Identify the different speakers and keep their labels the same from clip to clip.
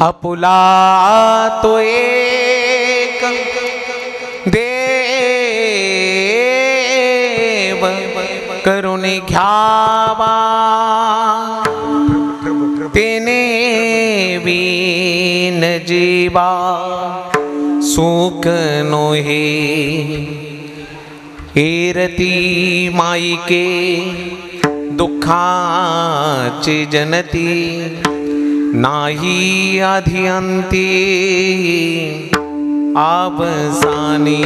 Speaker 1: आपुला तो एक देव करुणी घ्यावा तेने बीन जीवा सुख नोहे एरती माईके दुःखाची जनती नाही आधिअंती आवसानी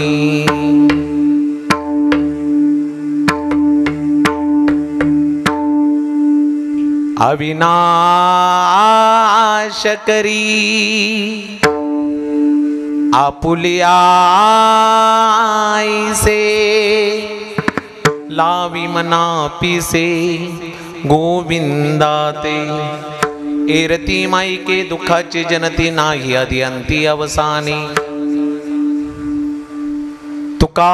Speaker 1: अविनाश करी आपुलिया ऐसे लावी मना पिसे गोविंदाते एरती माई के दुःखाची जनती नाही आधी अंती अवसानी तुका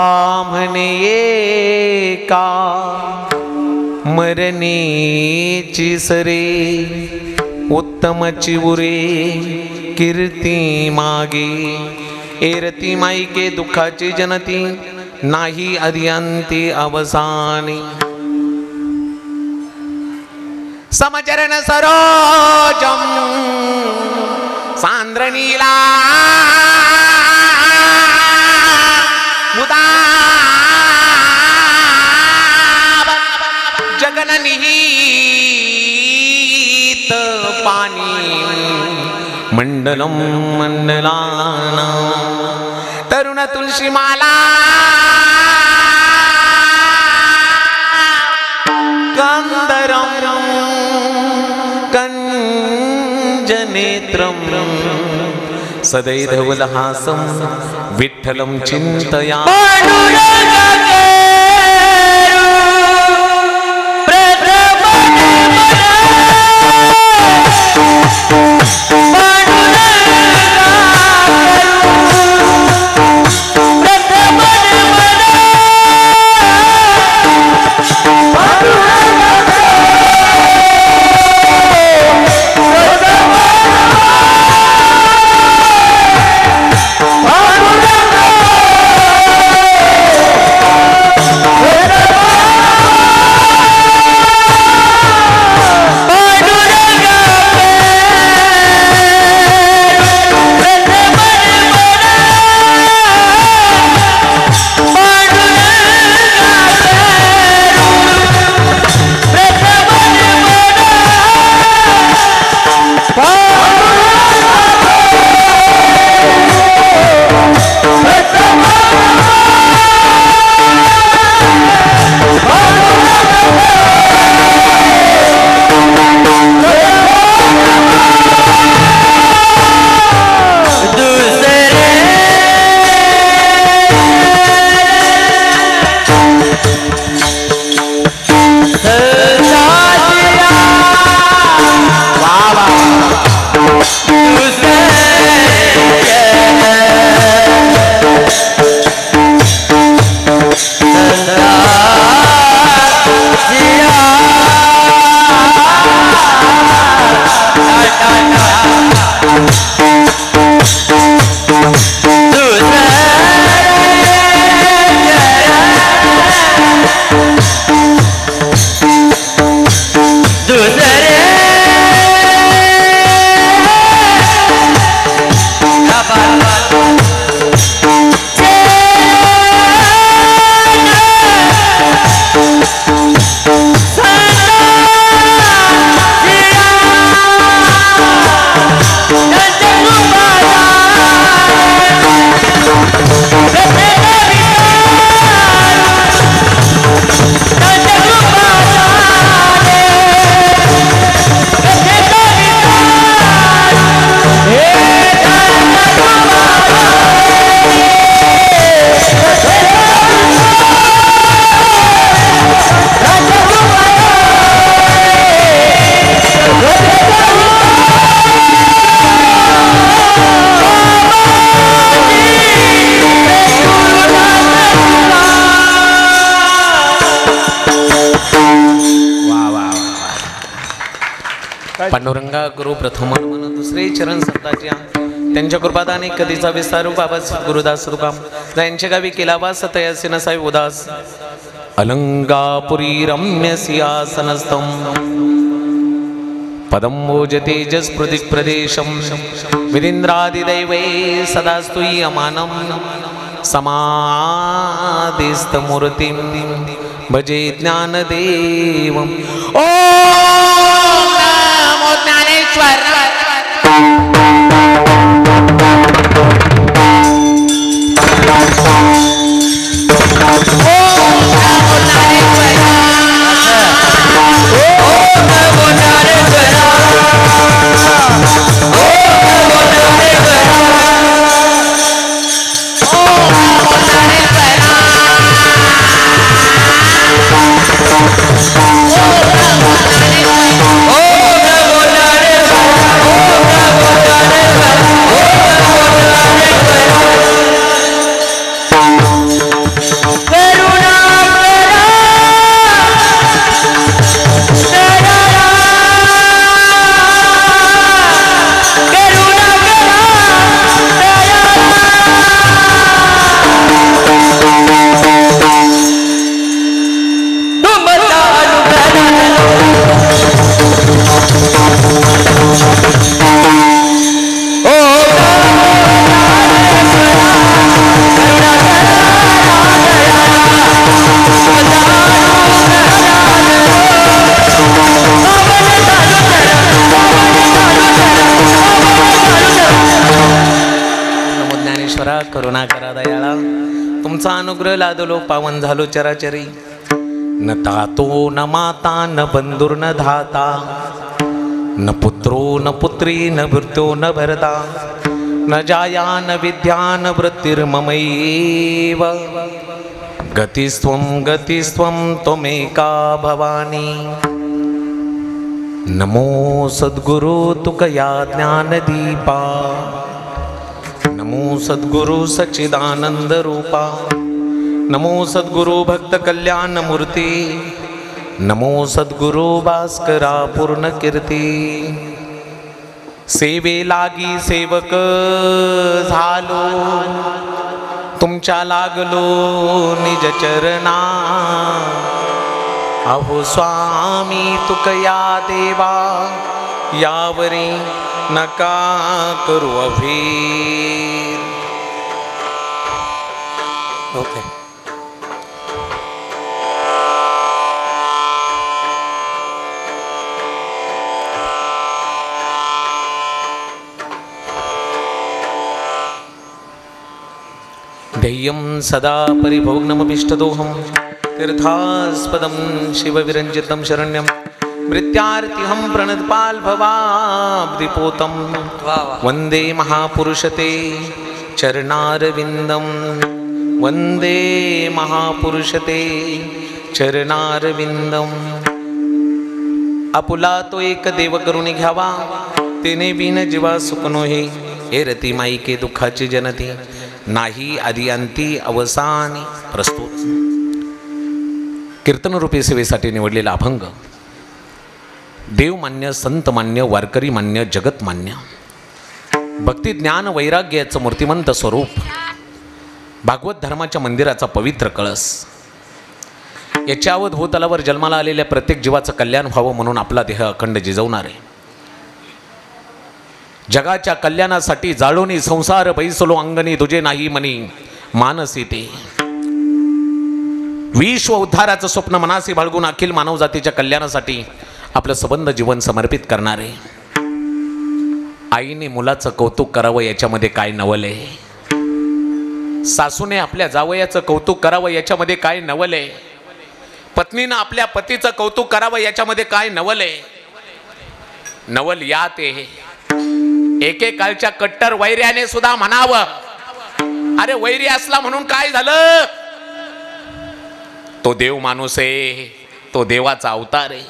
Speaker 1: म्हणे एका मरणेची सरे उत्तमची उरे कीर्ती मागे एरती माई के दुःखाची जनती नाही अध्यंती अवसानी समचरण सरोजम सांद्रनीला मुदा जगन निहित पाणी मंडलम मंडलाना तरुण तुलसी माला कंदरम कंजनेत्रम सदैधवलहासं विठ्ठलं चिन्तया पांडुरंगा गुरु प्रथम मन दुसरे चरण संताच्या त्यांच्या कृपादाने कधीचा विस्तारू बाबा गुरुदास तुकाम त्यांच्या गावी केला वास तयासी नसावी उदास अलंगापुरी रम्य सिंहासनस्थं पदं भोजतेजस प्रदेशं विरिंद्रादिदैवे सदा स्तूयमानं समाधिस्थमूर्तिं भजे ज्ञानदेवम् ज्ञानेश्वर
Speaker 2: Oh,
Speaker 1: करुणा करा दयाळा, तुमचा अनुग्रह लादलो पावन झालो चराचरी. न तातो न माता न बंधुर न धाता, न पुत्रो न पुत्री न भृत्यो न भरता, न जाया न विद्या न वृत्तिर्ममैव. गतिस्त्वं त्वमेका भवानी. नमो सद्गुरु तुकया ज्ञानदीपा, नमो सद्गुरु सच्चिदानंद रूपा, नमो सद्गुरु भक्त कल्याण मूर्ती, नमो सद्गुरु भास्करा पूर्ण कीर्ती. सेवे लागी सेवक झालो, तुमच्या लागलो निज चरणा. अहो स्वामी तुकया देवा, यावरी नका करू अभीर. ओके. ध्येयं सदा परिभोग्नमभीष्टदोहं, तीर्थास्पदं शिवविरञ्जितं शरण्यं. मृत्यार्तिहं प्रणतपाल्भवाब्धिपोतं, वन्दे महापुरुषते चरणारविन्दं. वन्दे महापुरुषते चरणारविन्दं. आपुला तो एक देव करुणी घ्यावा, तेने बिन जीवा सुखनो हे. हे रती माईके दुःखाची जनती, नाही आदि अंती अवसानी. प्रस्तुत कीर्तनरूपी सेवेसाठी निवडलेला अभंग देवमान्य, संतमान्य, वारकरी मान्य, जगतमान्य, भक्ती ज्ञान वैराग्याचं मूर्तिमंत स्वरूप, भागवत धर्माच्या मंदिराचा पवित्र कळस. याच्या अवधभूतलावर जन्माला आलेल्या प्रत्येक जीवाचं कल्याण व्हावं म्हणून आपला देह अखंड जिजवणारे, जगाच्या कल्याणासाठी जाळोनी संसार बैसलो अंगणी, तुझे नाही मनी मानसी ते. विश्व उद्धाराचं स्वप्न मनासी बाळगून अखिल मानवजातीच्या कल्याणासाठी आपलं सबंध जीवन समर्पित करणारे, आईने मुलाचं कौतुक करावं याच्यामध्ये काय नवले, सासूने आपल्या जावयाचं कौतुक करावं याच्यामध्ये काय नवले, पत्नीनं आपल्या पतीचं कौतुक करावं याच्यामध्ये काय नवले. नवल या ते एकेकाळच्या कट्टर वैर्याने सुद्धा म्हणावं, अरे वैरी असला म्हणून काय झालं, तो देव माणूस आहे, तो देवाचा अवतार आहे.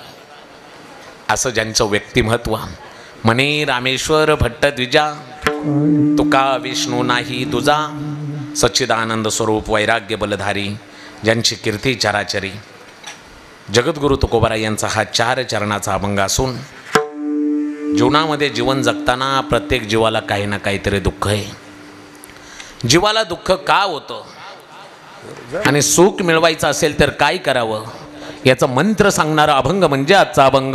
Speaker 1: असं ज्यांचं व्यक्तिमत्व म्हणे रामेश्वर भट्ट द्विजा, तुका विष्णू नाही तुझा, सच्चिदानंद स्वरूप वैराग्य बलधारी, ज्यांची कीर्ती चराचरी. जगद्गुरु तुकोबाराय यांचा हा 4 चरणाचा अभंग असून जीवनामध्ये जीवन जगताना प्रत्येक जीवाला काही ना काहीतरी दुःख आहे. जीवाला दुःख का होतं आणि सुख मिळवायचं असेल तर काय करावं याचा मंत्र सांगणारा अभंग म्हणजे आजचा अभंग.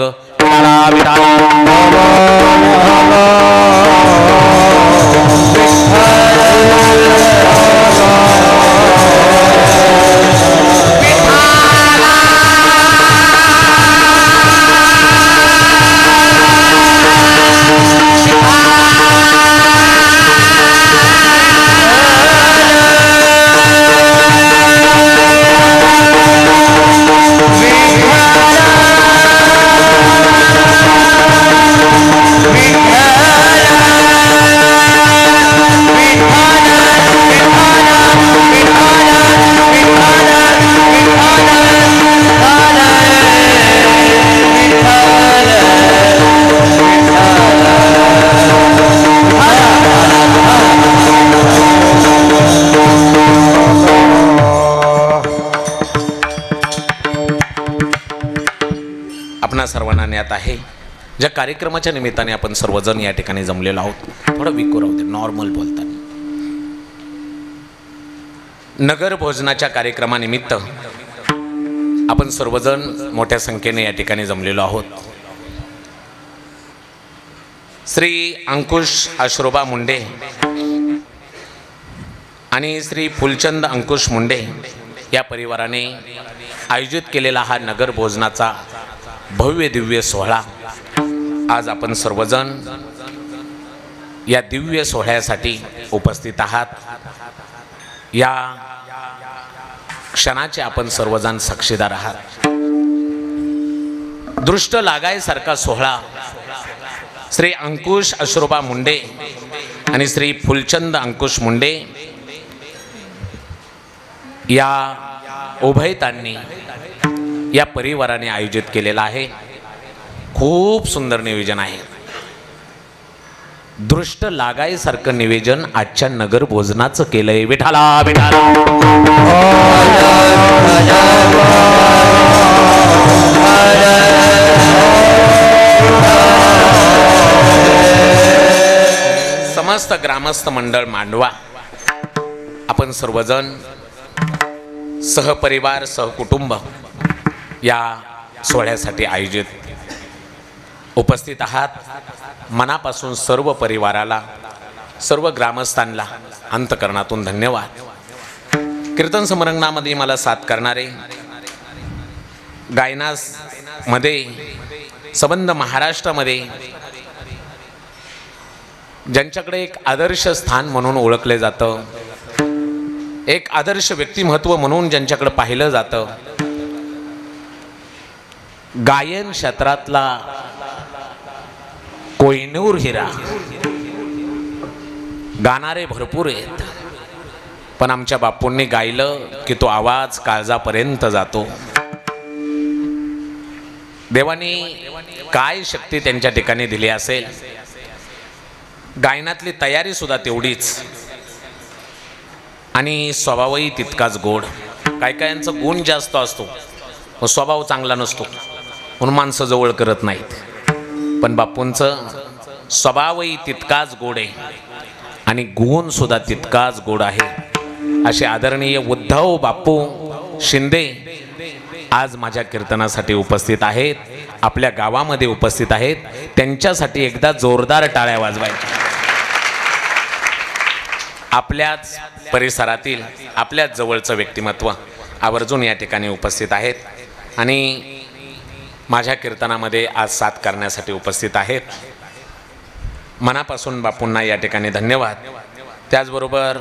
Speaker 1: सर्वांना ज्ञात आहे, ज्या कार्यक्रमाच्या निमित्ताने आपण सर्वजण या ठिकाणी जमलेलो आहोत, थोडं विको राहू दे, नॉर्मल बोलताना. नगर भोजनाच्या कार्यक्रमानिमित्त आपण सर्वजण मोठ्या संख्येने या ठिकाणी जमलेलो आहोत. श्री अंकुश आश्रोबा मुंडे आणि श्री फुलचंद अंकुश मुंडे या परिवाराने आयोजित केलेला हा नगर भोजनाचा भव्य दिव्य सोहळा, आज आपण सर्वजण या दिव्य सोहळ्यासाठी उपस्थित आहात. या क्षणाचे आपण सर्वजण साक्षीदार आहात। दृष्ट लागायसारखा सोहळा श्री अंकुश अश्रुबा मुंडे आणि श्री फुलचंद अंकुश मुंडे या उभयतांनी या परिवाराने आयोजित केलेला आहे। खूप सुंदर नियोजन आहे। दृष्ट लागायसारखं निवेदन आजच्या नगर भोजनाचं केलंय। विठाला विठाला समस्त ग्रामस्थ मंडळ मांडवा, आपण सर्वजण सहपरिवार सहकुटुंब या सोहळ्यासाठी आयोजित उपस्थित आहात। मनापासून सर्व परिवाराला सर्व ग्रामस्थांना अंतकरणातून धन्यवाद। कीर्तन समरंगणामध्ये मला साथ करणारे गायनामध्ये संबंध महाराष्ट्रामध्ये ज्यांच्याकडे एक आदर्श स्थान म्हणून ओळखले जातं, एक आदर्श व्यक्तिमत्व म्हणून ज्यांच्याकडे पाहिलं जातं, गायन क्षेत्रातला कोहिनूर हिरा, गाणारे भरपूर आहेत, पण आमच्या बापूंनी गायलं की तो आवाज काळजापर्यंत जातो। देवानी काय शक्ती त्यांच्या ठिकाणी दिली असेल। गायनातली तयारी सुद्धा तेवढीच आणि स्वभावही तितकाच गोड। काय कायांचा गुण जास्त असतो व स्वभाव चांगला नसतो म्हणून माणसं जवळ करत नाहीत, पण बापूंचं स्वभावही तितकाच गोड आहे आणि गुण सुद्धा तितकाच गोड आहे। असे आदरणीय उद्धव बापू शिंदे आज माझ्या कीर्तनासाठी उपस्थित आहेत, आपल्या गावामध्ये उपस्थित आहेत। त्यांच्यासाठी एकदा जोरदार टाळ्या वाजवायच्या। आपल्याच परिसरातील आपल्याच जवळचं व्यक्तिमत्व आवर्जून या ठिकाणी उपस्थित आहेत आणि माझ्या कीर्तनामध्ये आज साथ करण्यासाठी उपस्थित आहेत। मनापासून बापूंना या ठिकाणी धन्यवाद। त्याचबरोबर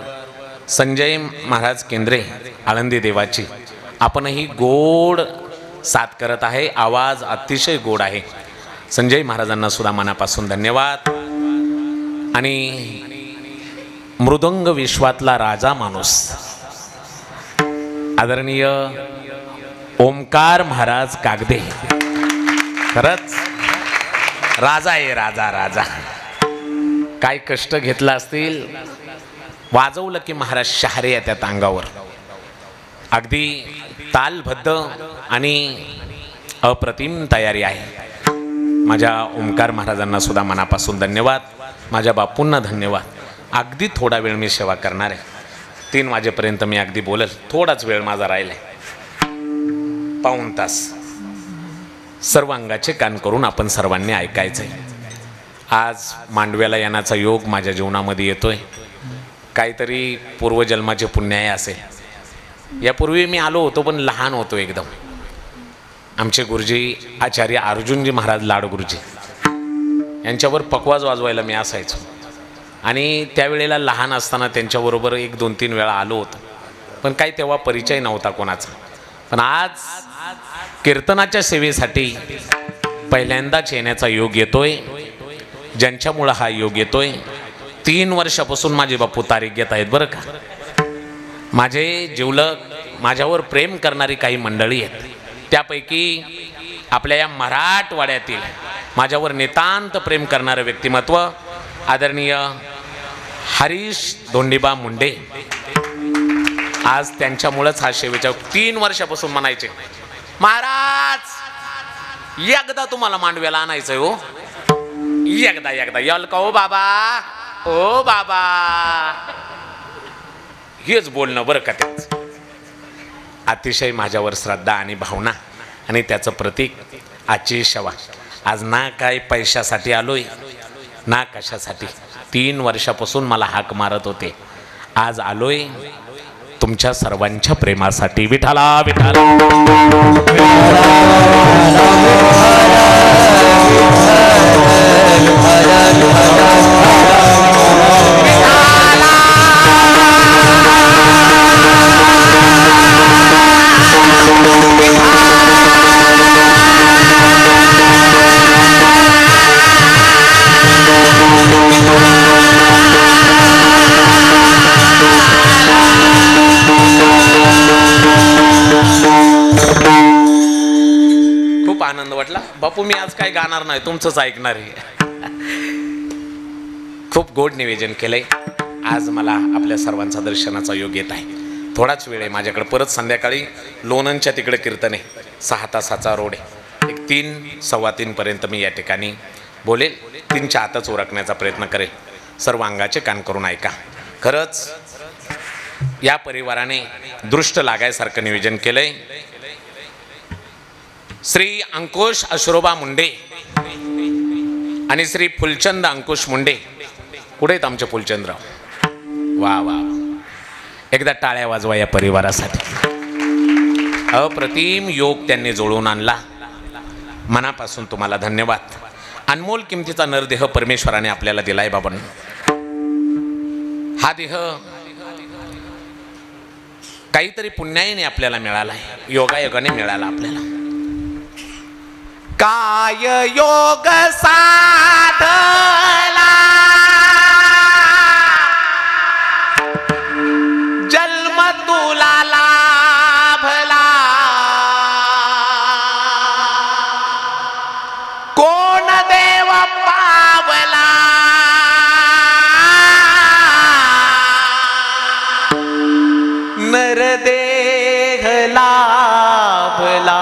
Speaker 1: संजय महाराज केंद्रे आळंदी देवाची आपणही गोड साथ करत आहे, आवाज अतिशय गोड आहे। संजय महाराजांना सुद्धा मनापासून धन्यवाद। आणि मृदंग विश्वातला राजा माणूस आदरणीय ओमकार महाराज कागदे, खरंच राजा आहे, राजा राजा। काय कष्ट घेतला असतील, वाजवलं की महाराज शहारे येतात अंगावर, अगदी तालबद्ध आणि अप्रतिम तयारी आहे। माझ्या ओमकार महाराजांना सुद्धा मनापासून धन्यवाद, माझ्या बापूंना धन्यवाद। अगदी थोडा वेळ मी सेवा करणार आहे, 3 वाजेपर्यंत मी अगदी बोलल, थोडाच वेळ माझा राहिला आहे, पाऊण तास। सर्व अंगाचे कान करून आपण सर्वांनी ऐकायचं आहे। आज मांडव्याला येण्याचा योग माझ्या जीवनामध्ये येतोय, काहीतरी पूर्वजन्माचे पुण्य असेल। यापूर्वी मी आलो होतो पण लहान होतो एकदम। आमचे गुरुजी आचार्य अर्जुनजी महाराज लाड गुरुजी यांच्यावर पकवाज वाजवायला मी असायचो आणि त्यावेळेला लहान असताना त्यांच्याबरोबर 1-2-3 वेळा आलो होतो, पण काही तेव्हा परिचय नव्हता कोणाचा। पण आज कीर्तनाच्या सेवेसाठी पहिल्यांदाच येण्याचा योग येतोय। ज्यांच्यामुळे हा योग येतोय 3 वर्षापासून माझे बापू तारीख घेत आहेत बरं का। माझे जिवलग, माझ्यावर प्रेम करणारी काही मंडळी आहेत, त्यापैकी आपल्या या मराठवाड्यातील माझ्यावर नितांत प्रेम करणारं व्यक्तिमत्व आदरणीय हरीश धोंडीबा मुंडे। आज त्यांच्यामुळेच हा सेवेच्या 3 वर्षापासून म्हणायचे, महाराज एकदा तुम्हाला मांडव्याला आणायचंय हो, एकदा याल का ओ बाबा, ओ बाबा, हेच बोलणं बरं का। त्याच अतिशय माझ्यावर श्रद्धा आणि भावना आणि त्याचं प्रतीक आजची सेवा। आज ना काय पैशासाठी आलोय ना कशासाठी, 3 वर्षापासून मला हाक मारत होते, आज आलोय तुमच्या सर्वांच्या प्रेमासाठी। विठाला विठाला वाटला बापू मी आज काय गाणार नाही, तुमचंच ऐकणार आहे. खूप गोड निवेदन केलंय. आज मला आपल्या सर्वांचा दर्शनाचा योग येत आहे. थोडाच वेळ आहे माझ्याकडे. परत संध्याकाळी लोणंदच्या तिकडे कीर्तन आहे. 6 तासाचा रोड आहे. 3 सव्वा 3 पर्यंत मी या ठिकाणी बोलेल. 3च्या आतच उरकण्याचा प्रयत्न करेल. सर्व अंगाचे कान करून ऐका. खरंच या परिवाराने दृष्ट लागायसारखं नियोजन केलंय. श्री अंकुश अशोरोबा मुंडे आणि श्री फुलचंद अंकुश मुंडे. कुठे आहेत आमचे फुलचंद्र? वा वा, एकदा टाळ्या वाजवा या परिवारासाठी. अप्रतिम योग त्यांनी जुळवून आणला. मनापासून तुम्हाला धन्यवाद. अनमोल किमतीचा नरदेह परमेश्वराने आपल्याला दिलाय बाबांनो. हा देह काहीतरी पुण्याईने आपल्याला मिळाला आहे, योगायोगाने मिळाला आपल्याला. काय योग साधला जन्म तुला लाभला, कोण देव पावला नरदेह लाभला,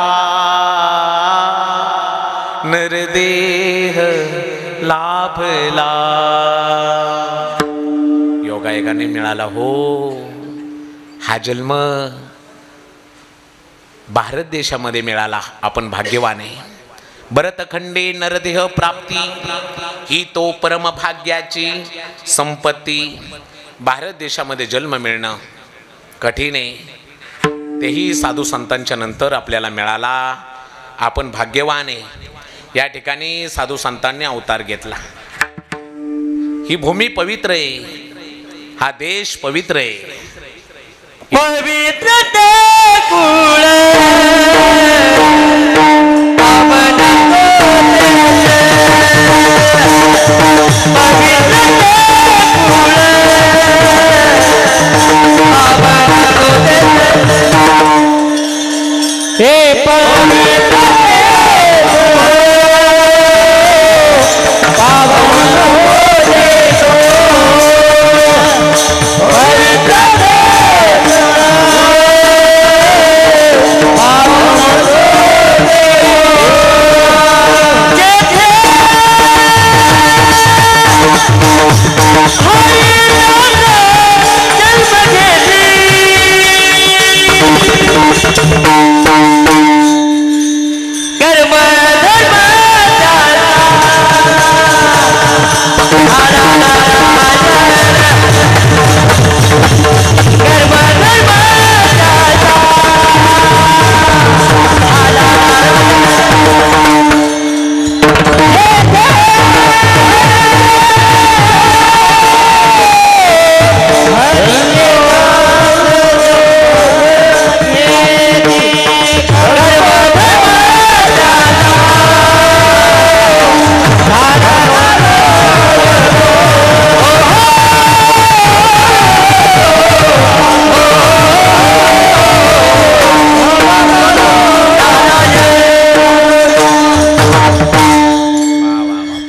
Speaker 1: नरदेह लाभला. योगायोगाने मिळाला हो हा जन्म. भारत देशामध्ये मिळाला. आपण भाग्यवान आहे. भरतखंडे नरदेह प्राप्ती ही तो परमभाग्याची संपत्ती. भारत देशामध्ये जन्म मिळणं कठीण आहे. तेही साधू संतांच्या नंतर आपल्याला मिळाला. आपण भाग्यवान आहे. या ठिकाणी साधू संतांनी अवतार घेतला. ही भूमी पवित्र आहे. हा देश पवित्र आहे.
Speaker 2: पवित्र ते कुळ पावन हे पवित्र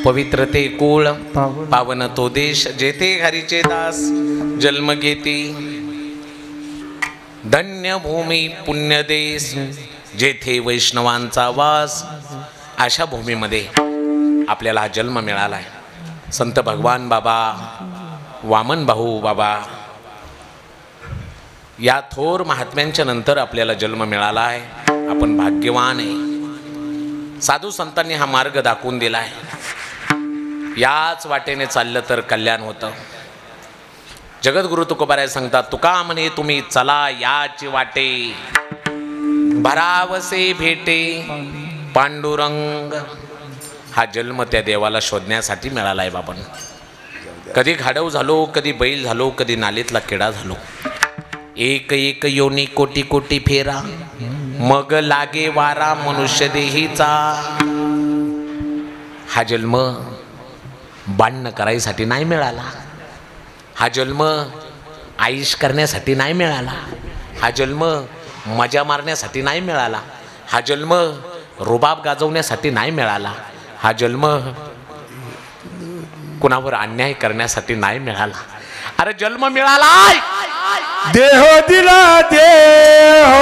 Speaker 1: पवित्र ते कुळ पावन तो देश जेथे हरीचे दास जन्म घेते. धन्य भूमी पुण्य देश जेथे वैष्णवांचा वास. अशा भूमीमध्ये आपल्याला हा जन्म मिळाला आहे. संत भगवान बाबा, वामन भाऊ बाबा या थोर महात्म्यांच्या नंतर आपल्याला जन्म मिळाला आहे. आपण भाग्यवान आहे. साधू संतांनी हा मार्ग दाखवून दिला आहे. याच वाटेने चाललं तर कल्याण होतं. जगद्गुरु तुकोबाराय सांगतात, तुका म्हणे तुम्ही चला याची वाटे, भरावसे भेटे पांडुरंग. हा जन्म त्या देवाला शोधण्यासाठी मिळाला आहे बाबा. कधी घाडव झालो, कधी बैल झालो, कधी नालीतला किडा झालो. एक एक योनी कोटी कोटी फेरा, मग लागे वारा मनुष्य देहीचा. हा जन्म भांडण करायसाठी नाही मिळाला. हा जन्म आईश करण्यासाठी नाही मिळाला. हा जन्म मजा मारण्यासाठी नाही मिळाला. हा जन्म रुबाब गाजवण्यासाठी नाही मिळाला, हा जन्म कुणावर अन्याय करण्यासाठी नाही मिळाला. अरे जन्म मिळालाय,
Speaker 2: देह दिला देह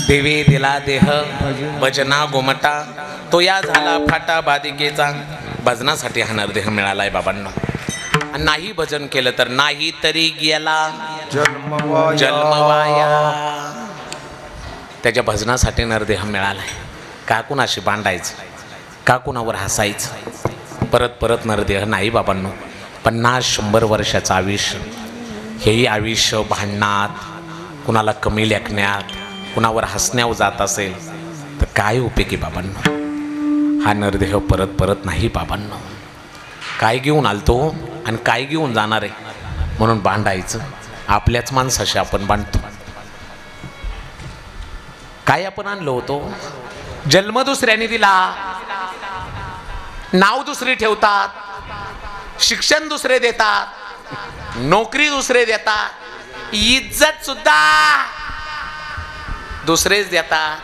Speaker 1: देवी दिला देह भजना गोमटा, तो या झाला फाटा बादिकेचा. भजनासाठी हा नरदेह मिळालाय बाबांनो. नाही भजन केलं तर नाही तरी गेला जन्मवाया. त्याच्या भजनासाठी नरदेह मिळालाय. का कुणाशी भांडायचं, का कुणावर हसायचं. परत परत नरदेह नाही बाबांनो. 50-100 वर्षाचं आयुष्य, हेही आयुष्य भांडणात, कुणाला कमी लेखण्यात, कुणावर हसण्यावर जात असेल तर काय उपयोगी बाबांनो. हा नरदेह परत परत नाही बाबांनो. काय घेऊन आलतो आणि काय घेऊन जाणार आहे म्हणून भांडायचं. आपल्याच माणसाशी आपण भांडतो. काय आपण आणलो होतो, जन्म दुसऱ्याने दिला, नाव दुसरी ठेवतात, शिक्षण दुसरे देतात, नोकरी दुसरे देतात, इज्जत सुद्धा दुसरेच देतात.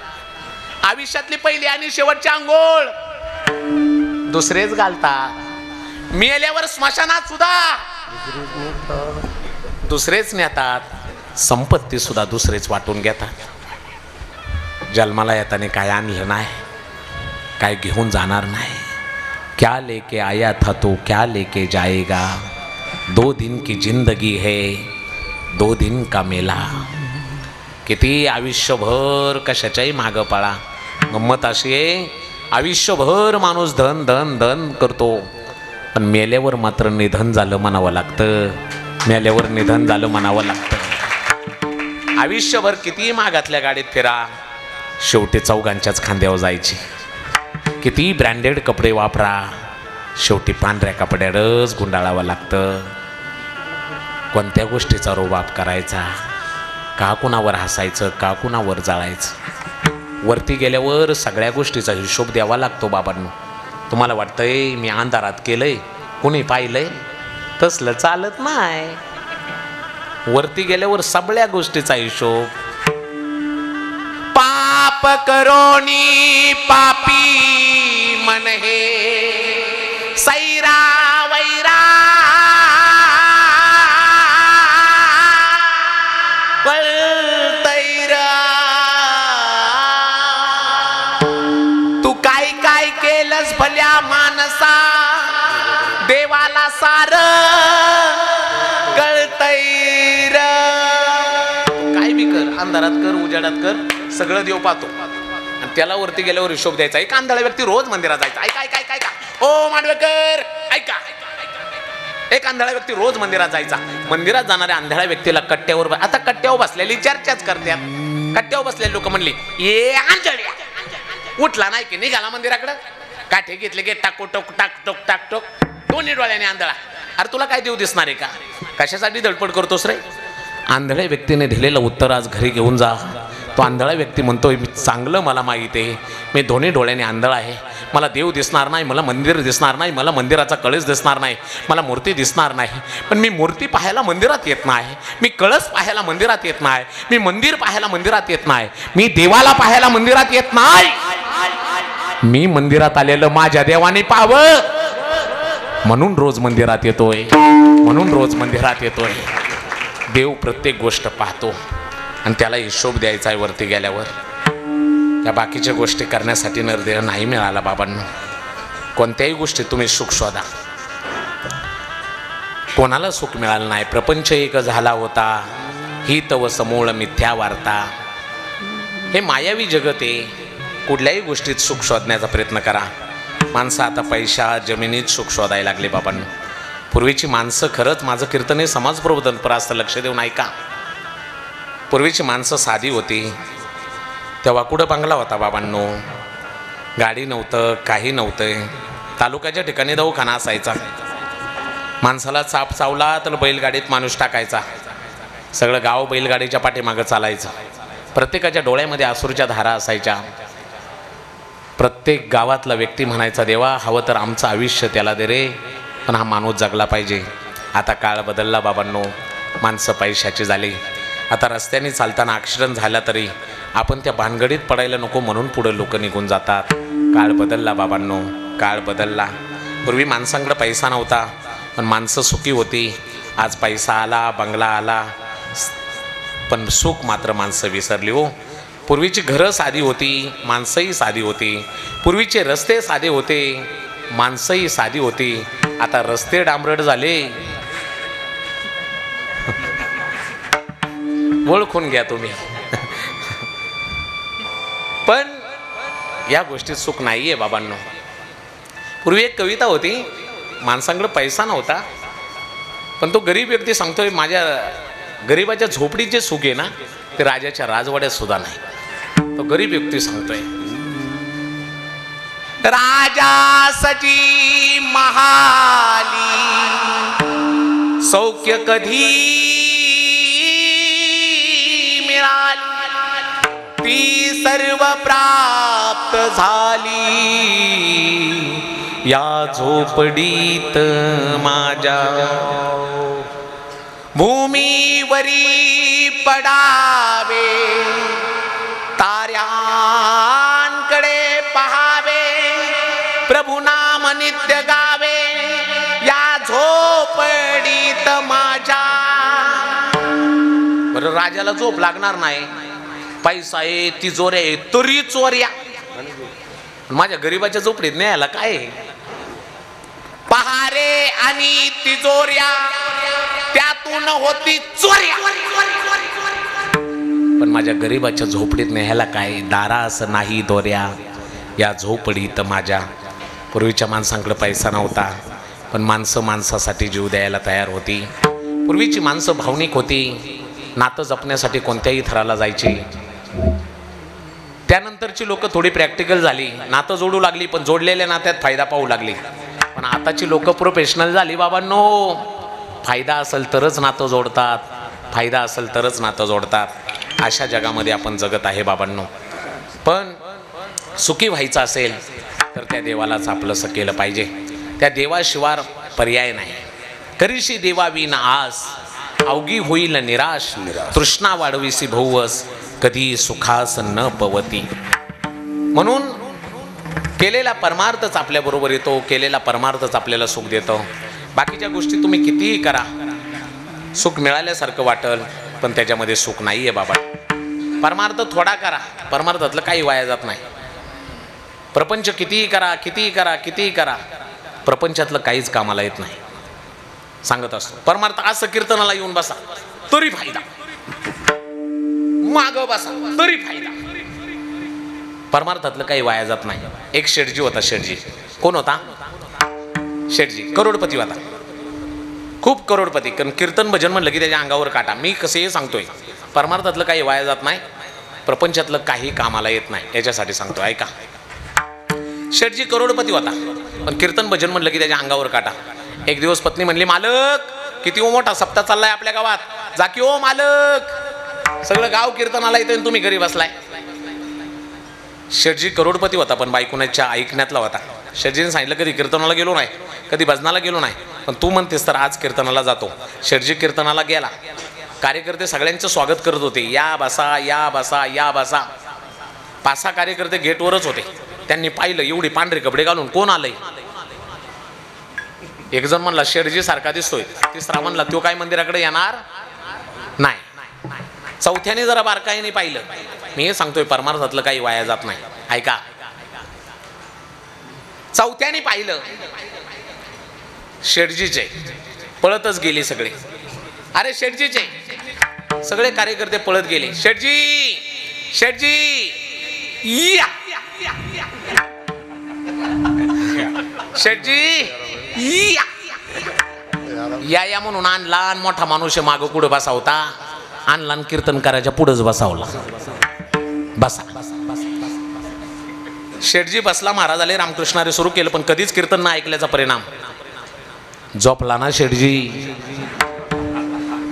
Speaker 1: आयुष्यातली पहिली आणि शेवटची आंघोळ दुसरेच घालतात. मेल्यावर स्मशानात सुद्धा दुसरेच नेतात. संपत्ती सुद्धा दुसरेच वाटून घेतात. जन्माला येताना काय आणलं नाही, काय घेऊन जाणार नाही. क्या लेके आया था तो क्या लेके जाएगा, 2 दिन की जिंदगी है 2 दिन का मेला. किती आयुष्यभर कशाच्याही मागं पळा. गंमत अशी आहे, आयुष्यभर माणूस धन धन धन करतो, पण मेल्यावर मात्र निधन झालं म्हणावं लागतं. मेल्यावर निधन झालं म्हणावं लागतं. आयुष्यभर किती मागातल्या गाडीत फिरा, शेवटी चौघांच्याच खांद्यावर जायची. किती ब्रँडेड कपडे वापरा, शेवटी पांढऱ्या कपड्यावरच गुंडाळावं लागतं. कोणत्या गोष्टीचा रोबाब करायचा, का कुणावर हसायचं, का कुणावर जाळायचं. वरती गेल्यावर सगळ्या गोष्टीचा हिशोब द्यावा लागतो बाबांनो. तुम्हाला वाटतंय मी अंधारात केलंय, कुणी पाहिलंय, तसलं चालत नाही. वरती गेल्यावर सगळ्या गोष्टीचा हिशोब. पाप करोनी पापी मन हे सैरा वैरा, तू काय काय केलंस भल्या मानसा, देवाला सार कळतैर. काय बी कर, अंधारात कर, उजाडात कर, सगळं देव पाहतो. आणि त्याला वरती गेल्यावर हिशोब द्यायचा. एक आंधळा व्यक्ती रोज मंदिरात जायचा. ऐका ऐका ऐका ऐका ओ मांडवेकर ऐका. एक आंधळा व्यक्ती रोज मंदिरात जायचा. मंदिरात जाणाऱ्या आंधळ्या व्यक्तीला कट्ट्यावर, आता कट्ट्यावर बसलेली चर्चाच करतात. कट्ट्यावर बसलेले लोक म्हणली ये आंधळ्या, उठला नाही की निघाला मंदिराकडं. काठे घेतले की टाको टोक टाक टोक टाक टोक, दोन्ही डोळ्याने आंधळा. अरे तुला काय देव दिसणार आहे का, कशासाठी धडपड करतोस रे. आंधळ्या व्यक्तीने दिलेलं उत्तर आज घरी घेऊन जा. तो आंधळा व्यक्ती म्हणतोय, मी चांगलं मला माहीत आहे, मी दोन्ही डोळ्याने आंधळा आहे, मला देव दिसणार नाही, मला मंदिर दिसणार नाही, मला मंदिराचा कळस दिसणार नाही, मला मूर्ती दिसणार नाही, पण मी मूर्ती पाहायला मंदिरात येत नाही, मी कळस पाहायला मंदिरात येत नाही, मी मंदिर पाहायला मंदिरात येत नाही, मी देवाला पाहायला मंदिरात येत नाही, मी मंदिरात आलेलं माझ्या देवाने पाहावं म्हणून रोज मंदिरात येतोय, म्हणून रोज मंदिरात येतोय. देव प्रत्येक गोष्ट पाहतो आणि त्याला हिशोब द्यायचा आहे वरती गेल्यावर. त्या बाकीच्या गोष्टी करण्यासाठी निर्देह नाही मिळाला बाबांनो. कोणत्याही गोष्टी तुम्ही सुख शोधा, कोणाला सुख मिळालं नाही. प्रपंच एक झाला होता, ही तव समूळ मिथ्या वार्ता. हे मायावी जगत आहे. कुठल्याही गोष्टीत सुख शोधण्याचा प्रयत्न करा. माणसं आता पैशा जमिनीत सुख शोधायला लागले बाबांनो. पूर्वीची माणसं, खरंच माझं कीर्तन हे समाज प्रबोधन परास्त लक्ष देऊन ऐका. पूर्वीची माणसं साधी होती. तेव्हा कुठं बंगला होता बाबांनो, गाडी नव्हतं, काही नव्हतं. तालुक्याच्या ठिकाणी दवाखाना असायचा. माणसाला चाप चावला तर बैलगाडीत माणूस टाकायचा. सगळं गाव बैलगाडीच्या पाठीमागं चालायचं. प्रत्येकाच्या डोळ्यामध्ये अश्रूच्या धारा असायच्या. प्रत्येक गावातला व्यक्ती म्हणायचा, देवा हवं तर आमचं आयुष्य त्याला दे रे, पण हा माणूस जगला पाहिजे. आता काळ बदलला बाबांनो, माणसं पैशाची झाली. आता रस्त्याने चालताना ॲक्सिडेंट झाला तरी आपण त्या भानगडीत पडायला नको म्हणून पुढे लोक निघून जातात. काळ बदलला बाबांनो, काळ बदलला. पूर्वी माणसांकडे पैसा नव्हता पण माणसं सुखी होती. आज पैसा आला, बंगला आला, पण सुख मात्र माणसं विसरली हो. पूर्वीची घरं साधी होती, माणसंही साधी होती. पूर्वीचे रस्ते साधे होते, माणसंही साधी होती. आता रस्ते डांबरट झाले. ओळखून घ्या तुम्ही. पण या गोष्टीत सुख नाहीये बाबांनो. पूर्वी एक कविता होती, माणसांकडे पैसा नव्हता पण तो गरीब व्यक्ती सांगतोय, माझ्या गरीबाच्या झोपडीत जे सुख आहे ना ते राजाच्या राजवाड्यात सुद्धा नाही. तो गरीब व्यक्ती सांगतोय, राजा सजी महाली सौख्य कधी मिळाली, ती सर्व प्राप्त झाली या झोपडीत माझ्या. भूमीवरी पडावे, ताऱ्यांकडे पहावे, प्रभु नाम नित्य गावे या झोपडीत माझ्या. बरं, राजाला झोप लागणार नाही, पैसा आहे, तिजोऱ्या आहे, तरी चोऱ्या. माझ्या गरीबाच्या झोपडीत न्यायला काय? पहारे आणि तिजोऱ्या, त्यातून होती चोऱ्या. पण माझ्या गरीबाच्या झोपडीत न्यायला काय? दारास नाही दोऱ्या या झोपडीत माझ्या. पूर्वीच्या माणसांकडे पैसा नव्हता पण माणसं माणसासाठी जीव द्यायला तयार होती. पूर्वीची माणसं भावनिक होती, नातं जपण्यासाठी कोणत्याही थराला जायची. त्यानंतरची लोक थोडी प्रॅक्टिकल झाली, नातं जोडू लागली, पण जोडलेल्या नात्यात फायदा पाहू लागली. पण आताची लोक प्रोफेशनल झाली बाबांनो. फायदा असेल तरच नातं जोडतात, फायदा असेल तरच नातं जोडतात. अशा जगामध्ये आपण जगत आहे बाबांनो. पण सुखी व्हायचं असेल तर त्या देवालाच आपलंसं केलं पाहिजे. त्या देवाशिवाय पर्याय नाही. करीशी देवाविना आस, अवघी होईल निराश, तृष्णा वाढविसी भौवस, कधी सुखास न पवती. म्हणून केलेला परमार्थच आपल्या बरोबर येतो, केलेला परमार्थच आपल्याला सुख देतो. बाकीच्या गोष्टी तुम्ही कितीही करा, सुख मिळाल्यासारखं वाटल पण त्याच्यामध्ये सुख नाही आहे बाबा. परमार्थ थोडा करा, परमार्थातलं काही वाया जात नाही. प्रपंच कितीही करा, कितीही करा, कितीही करा, प्रपंचातलं काहीच कामाला येत नाही. सांगत असतो परमार्थ असं कीर्तनाला येऊन बसा तरी फायदा, माग बसा तरी फायदा. परमार्थातलं काही वाया जात नाही. एक शेठजी होता. शेठजी कोण होता? शेठजी करोडपती होता, खूप करोडपती. कारण कीर्तन भजन म्हणलं की त्याच्या अंगावर काटा. मी कसे सांगतोय, परमार्थातलं काही वाया जात नाही, प्रपंचातलं काही कामाला येत नाही, याच्यासाठी सांगतो ऐका. शेठजी करोडपती होता पण कीर्तन भजन म्हणलं की त्याच्या अंगावर काटा. एक दिवस पत्नी म्हणली, मालक किती मोठा सप्ताह चाललाय आपल्या गावात, जा की ओ मालक. सगळं गाव कीर्तनाला येतं आणि तुम्ही घरी बसलाय. शेठजी करोडपती होता पण बायकोनाच्या ऐकण्यातला होता. शेठजीने सांगितलं कधी कीर्तनाला गेलो नाही, कधी भजनाला गेलो नाही, पण तू म्हणतेस तर आज कीर्तनाला जातो. शेठजी कीर्तनाला गेला. कार्यकर्ते सगळ्यांचं स्वागत करत होते. या बसा, या बसा, या बसा. 5-6 कार्यकर्ते गेटवरच होते. त्यांनी पाहिलं एवढी पांढरे कपडे घालून कोण आलंय. एक जण म्हणला शेठजी सारखा दिसतोय. तिसरा म्हणला तो काय मंदिराकडे येणार नाही. चौथ्याने जरा बारकाईने पाहिलं. मी हे सांगतोय परमार्थातलं काही वाया जात नाही, ऐका. चौथ्याने पाहिलं शेठजीचे, पळतच गेले सगळे. अरे शेठजीचे, सगळे कार्यकर्ते पळत गेले. शेठजी, शेठजी, या शेठजी, या या म्हणून आणला. मोठा माणूस मागं कुठे बसावता आणला, कीर्तन करायच्या पुढेच बसावला. बसा. शेठजी बसला. महाराज आले, रामकृष्णारे सुरू केलं, पण कधीच कीर्तन न ऐकल्याचा परिणाम. झोपला ना शेठजी,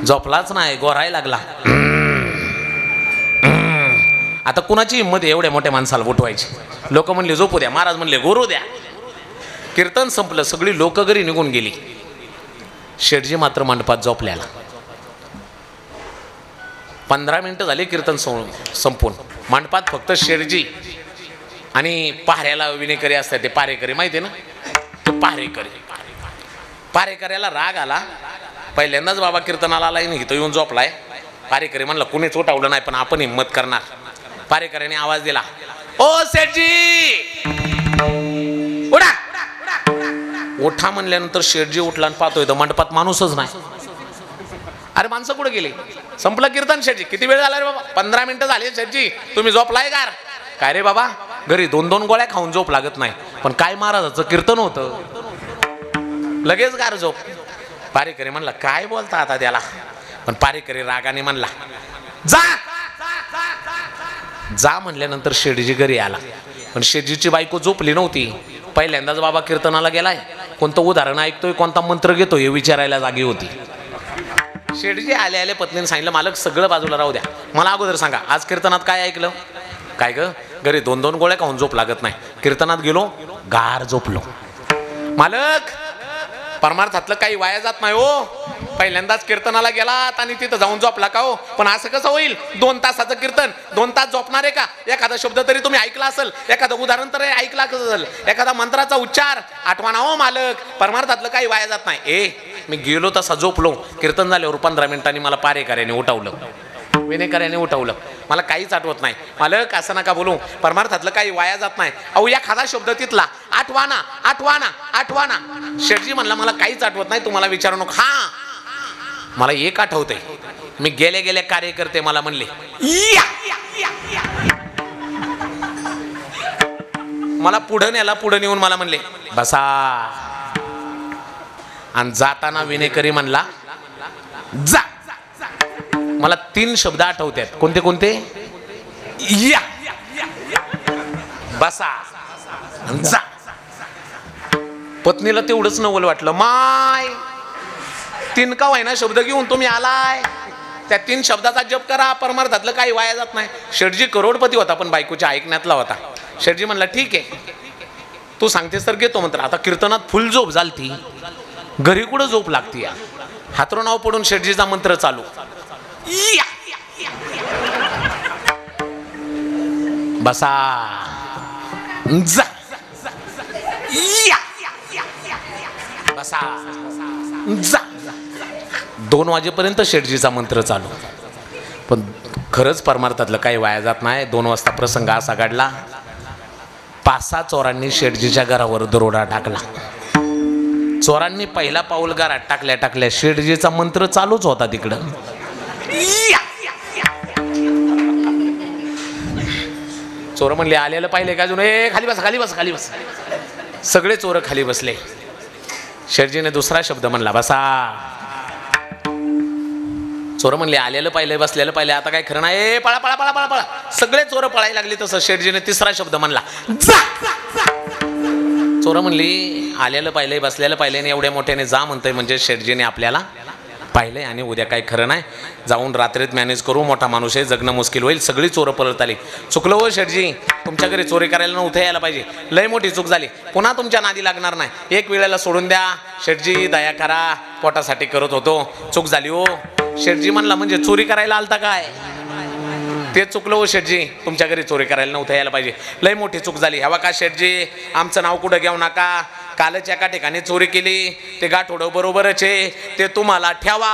Speaker 1: झोपलाच नाही, गोराय लागला. आता कुणाची हिंमत आहे एवढ्या मोठ्या माणसाला उठवायची. लोक म्हणले झोपू द्या, महाराज म्हणले गोरू द्या. कीर्तन संपलं, सगळी लोक घरी निघून गेली. शेठजी मात्र मंडपात झोपल्याला. 15 मिनिटं झाली कीर्तन संपून. मंडपात फक्त शेठजी आणि पाऱ्याला विनेकरी असतात, ते पारेकरी माहिती आहे ना, ते पारेकरी. पारेकऱ्याला राग आला. पहिल्यांदाच बाबा कीर्तनाला आलाय, इथं येऊन झोपलाय. पारेकरी म्हणला कुणीच उठावलं नाही, पण आपण हिंमत करणार. पारेकऱ्याने आवाज दिला, ओ शेठजी उठा. उठा म्हणल्यानंतर शेठजी उठला आणि पाहतोय तर मंडपात माणूसच नाही. अरे माणसं कुठे गेली? संपलं कीर्तन. शेठजी किती वेळ झाला रे बाबा? 15 मिनिटं झाली. शेठजी तुम्ही झोपलाय गार? काय रे बाबा, घरी 2-2 गोळ्या खाऊन झोप लागत नाही, पण काय महाराजाचं कीर्तन होतं, लगेच गार झोप. पारेकरी म्हणला काय बोलता आता त्याला, पण पारेकरी रागाने म्हणला जा. जा म्हणल्यानंतर शेठजी घरी आला, पण शेठजीची बायको झोपली नव्हती. पहिल्यांदाच बाबा कीर्तनाला गेलाय, कोणतं उदाहरण ऐकतोय, कोणता मंत्र घेतोय हे विचारायला जागी होती. शेठजी आले आले पत्नीने सांगितलं, मालक सगळं बाजूला राहू द्या, मला अगोदर सांगा आज कीर्तनात काय ऐकलं. काय ग, घरी 2-2 गोळ्या खाऊन झोप लागत नाही, कीर्तनात गेलो गार झोपलो. मालक परमार्थातलं काही वाया जात नाही हो. पहिल्यांदाच कीर्तनाला गेलात आणि तिथं जाऊन झोपला का हो? पण असं कसं होईल? 2 तासाचं कीर्तन 2 तास झोपणार आहे का? एखादा शब्द तरी तुम्ही ऐकला असेल, एखादं उदाहरण तरी ऐकला असेल, एखादा मंत्राचा उच्चार आठवणा हो मालक. परमार्थातलं काही वाया जात नाही. मी गेलो तसा झोपलो, कीर्तन झाल्यावर 15 मिनिटांनी मला पारेकऱ्याने उठवलं, विनेकऱ्याने उठवलं, मला काहीच आठवत नाही. मालक असं नका बोलू, परमार्थातलं काही वाया जात नाही. अहो एखादा शब्द तिथला आठवाना आठवाना आठवाना. शेठजी म्हणला मला काहीच आठवत नाही, तुम्हाला विचारू नको. हा मला एक आठवतंय, मी गेले गेले कार्यकर्ते मला म्हणले मला पुढे न्याला. पुढे नेऊन मला म्हणले बसा. आणि जाताना विनेकरी म्हणला जा. मला 3 शब्द आठवतात. कोणते कोणते? या, बसा, जा. पत्नीला तेवढंच नवल वाटलं. माय 3 का व्हायना शब्द घेऊन तुम्ही आलाय, त्या 3 शब्दाचा जप करा, परमार्थातलं काही वाया जात नाही. शेठजी करोडपती होता पण बायकोच्या ऐकण्यातला होता. शेठजी म्हणला ठीक आहे, तू सांगतेस तर घेतो मंत्र. आता कीर्तनात फुल झोप झालती, घरी कुठं झोप लागती. हातरुणावर पडून शेठजीचा मंत्र चालू. बसा, जा, बसा, जा. 2 वाजेपर्यंत शेठजीचा मंत्र चालू. पण खरंच परमार्थातलं काही वाया जात नाही. 2 वाजता प्रसंग असा घडला, 5-6 चोरांनी शेठजीच्या घरावर दरोडा टाकला. चोरांनी पहिला पाऊल घरात टाकल्या टाकल्या शेठजीचा मंत्र चालूच होता तिकडं. चोर म्हणले आलेलं पाहिले का अजून? खाली बस, खाली बस, खाली बस. सगळे चोर खाली बसले. शेठजीने दुसरा शब्द म्हणला बसा. चोर म्हणले आलेलं पाहिलं, बसलेलं पाहिलं, आता काय खरं नाही, पळा पळा पळा पळा पळा. सगळे चोर पळायला लागले. तसं शेठजीने तिसरा शब्द म्हणला जा. चोर म्हणली आलेलं पाहिलंय, बसलेलं पाहिलंय, एवढ्या मोठ्याने जा म्हणतोय म्हणजे शेठजीने आपल्याला पाहिलंय आणि उद्या काय खरं नाही, जाऊन रात्रीत मॅनेज करू, मोठा माणूस आहे, जगणं मुश्किल होईल, सगळी चोरं पळत आली. चुकलं हो शेठजी, तुमच्या घरी चोरी करायला नव्हतं यायला पाहिजे, लय मोठी चूक झाली, पुन्हा तुमच्या नादी लागणार नाही, एक वेळेला सोडून द्या शेठजी, दया करा, पोटासाठी करत होतो, चूक झाली हो. शेठजी म्हणला म्हणजे चोरी करायला आलता काय? ते चुकलं हो शेठजी, तुमच्या घरी चोरी करायला नव्हतं यायला पाहिजे, लय मोठी चूक झाली. हवा का शेठजी, आमचं नाव कुठं घेऊ नका, कालच एका ठिकाणी चोरी केली, ते गाठोडं बरोबरच आहे, ते तुम्हाला ठेवा,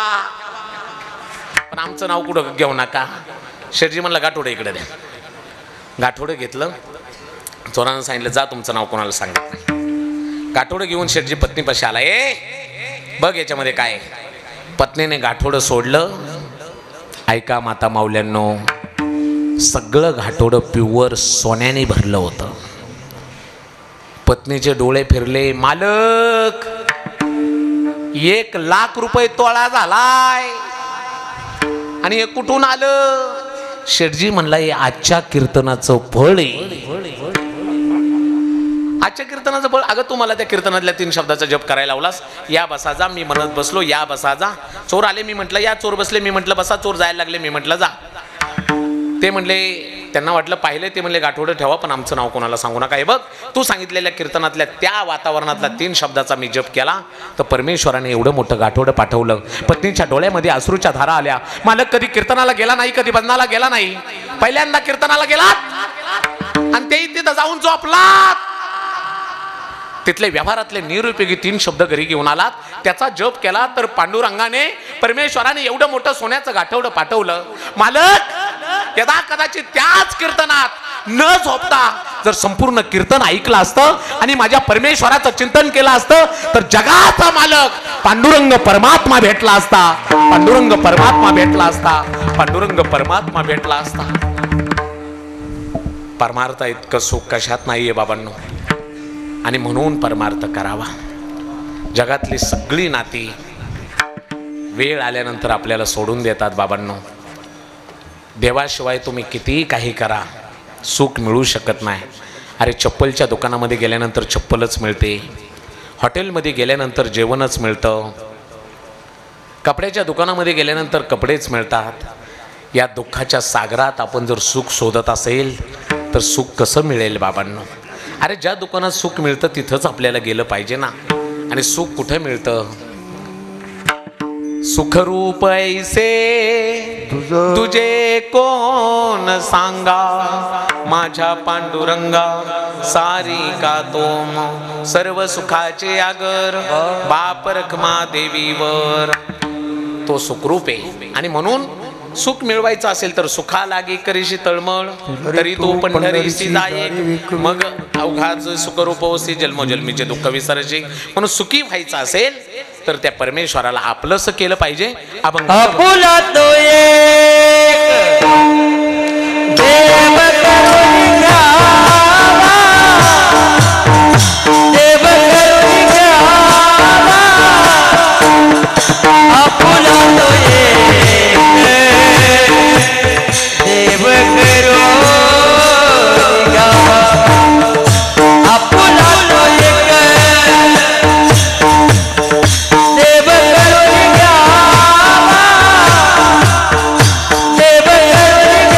Speaker 1: पण आमचं नाव कुठं घेऊ नका. शेठजी म्हणलं गाठोडं इकडे द्या. गाठोडं घेतलं, चोरानं सांगितलं जा तुमचं नाव कोणाला सांगत नाही. गाठोडं घेऊन शेठजी पत्नीपाशी आला, ए बघ याच्यामध्ये काय. पत्नीने गाठोडं सोडलं. ऐका माता माऊल्यांनो, सगळं गाठोडं प्युअर सोन्याने भरलं होतं. पत्नीचे डोळे फिरले, मालक 1,00,000 रुपये तोळा झालाय, आणि हे कुठून आलं? शेठजी म्हणला हे आजच्या कीर्तनाचं फळ आहे. आजच्या कीर्तनाचं फळ? अगं तुम्हाला त्या कीर्तनातल्या 3 शब्दाचा जप करायला लावलास, या बसा जा, मी म्हणत बसलो या बसा जा, चोर आले मी म्हटलं या, चोर बसले मी म्हटलं बसा, चोर जायला लागले मी म्हटलं जा. ते म्हणले, त्यांना वाटलं पाहिले, ते म्हणले गाठोडं ठेवा पण आमचं नाव कोणाला सांगू नका. हे बघ तू सांगितलेल्या कीर्तनातल्या त्या वातावरणातला 3 शब्दाचा मी जप केला तर परमेश्वराने एवढं मोठं गाठोडं पाठवलं. पत्नीच्या डोळ्यामध्ये अश्रूच्या धारा आल्या. मालक कधी कीर्तनाला गेला नाही, कधी बंधनाला गेला नाही, पहिल्यांदा कीर्तनाला गेला आणि तेही तिथं जाऊन झोपलात. तिथले व्यवहारातले निरुपयोगी 3 शब्द घरी घेऊन आलात, त्याचा जप केला तर पांडुरंगाने परमेश्वराने एवढं मोठं सोन्याचं गाठवडं पाठवलं. मालक यदा कदाचित त्याच कीर्तनात न झोपता जर संपूर्ण कीर्तन ऐकलं असतं आणि माझ्या परमेश्वराचं चिंतन केलं असतं तर जगाचा मालक पांडुरंग परमात्मा भेटला असता, पांडुरंग परमात्मा भेटला असता, पांडुरंग परमात्मा भेटला असता. परमार्थ इतकं सुख कशात नाहीये बाबांनो, आणि म्हणून परमार्थ करावा. जगातली सगळी नाती वेळ आल्यानंतर आपल्याला सोडून देतात बाबांनो. देवाशिवाय तुम्ही कितीही काही करा, सुख मिळू शकत नाही. अरे चप्पलच्या दुकानामध्ये गेल्यानंतर चप्पलच मिळते, हॉटेलमध्ये गेल्यानंतर जेवणच मिळतं, कपड्याच्या दुकानामध्ये गेल्यानंतर कपडेच मिळतात. या दुःखाच्या सागरात आपण जर सुख शोधत असेल तर सुख कसं मिळेल बाबांनो? अरे ज्या दुकानात सुख मिळतं तिथंच आपल्याला गेलं पाहिजे ना. आणि सुख कुठे मिळतं? सुखरूप ऐसे तुझे कोण सांगा, माझ्या पांडुरंगा सारी का तोम, सर्व सुखाचे आगर बाप रखमा देवीवर. तो सुखरूप आहे आणि म्हणून सुख मिळवायचं असेल तर सुखा लागे करीशी तळमळ, तरी तो पंढरीसी जाये, मग अवघाच सुखरूप होसी, जन्मोजन्मीचे दुःख विसरायचे. म्हणून सुखी व्हायचं असेल तर त्या परमेश्वराला आपलंसं केलं पाहिजे. आपण
Speaker 2: आपुला तो एक देव करून घ्यावा, देव करून घ्यावा, आपुला तो एक देव करून घ्यावा, आपुला तो एक देव करून घ्यावा, देव करून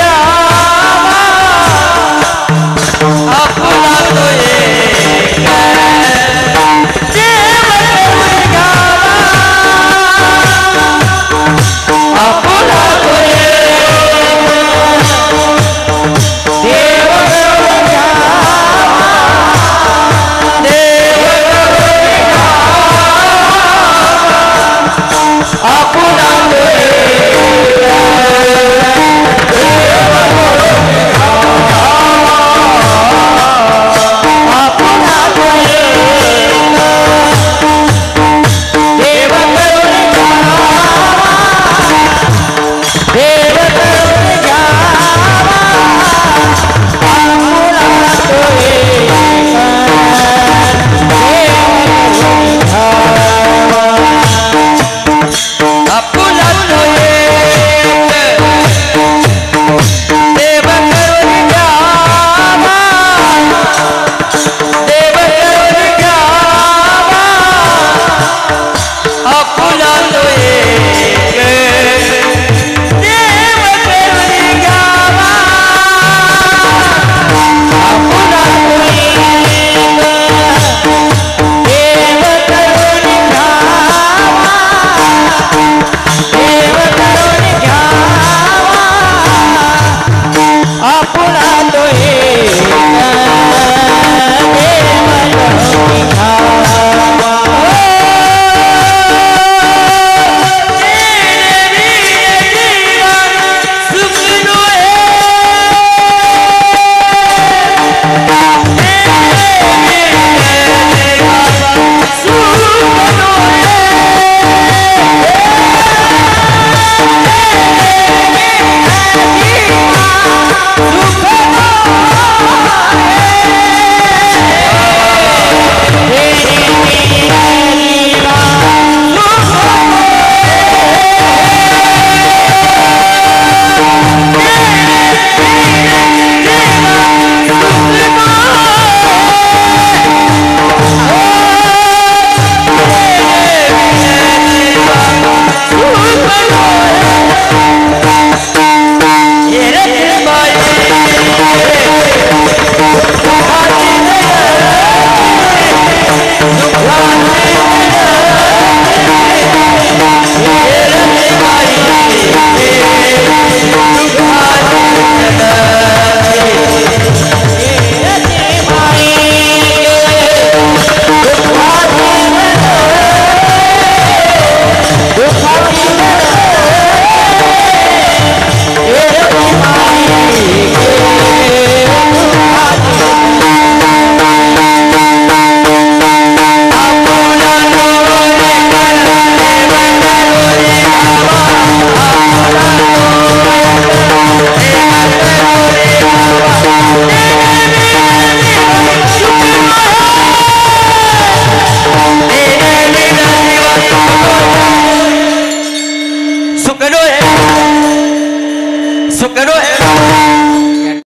Speaker 2: करो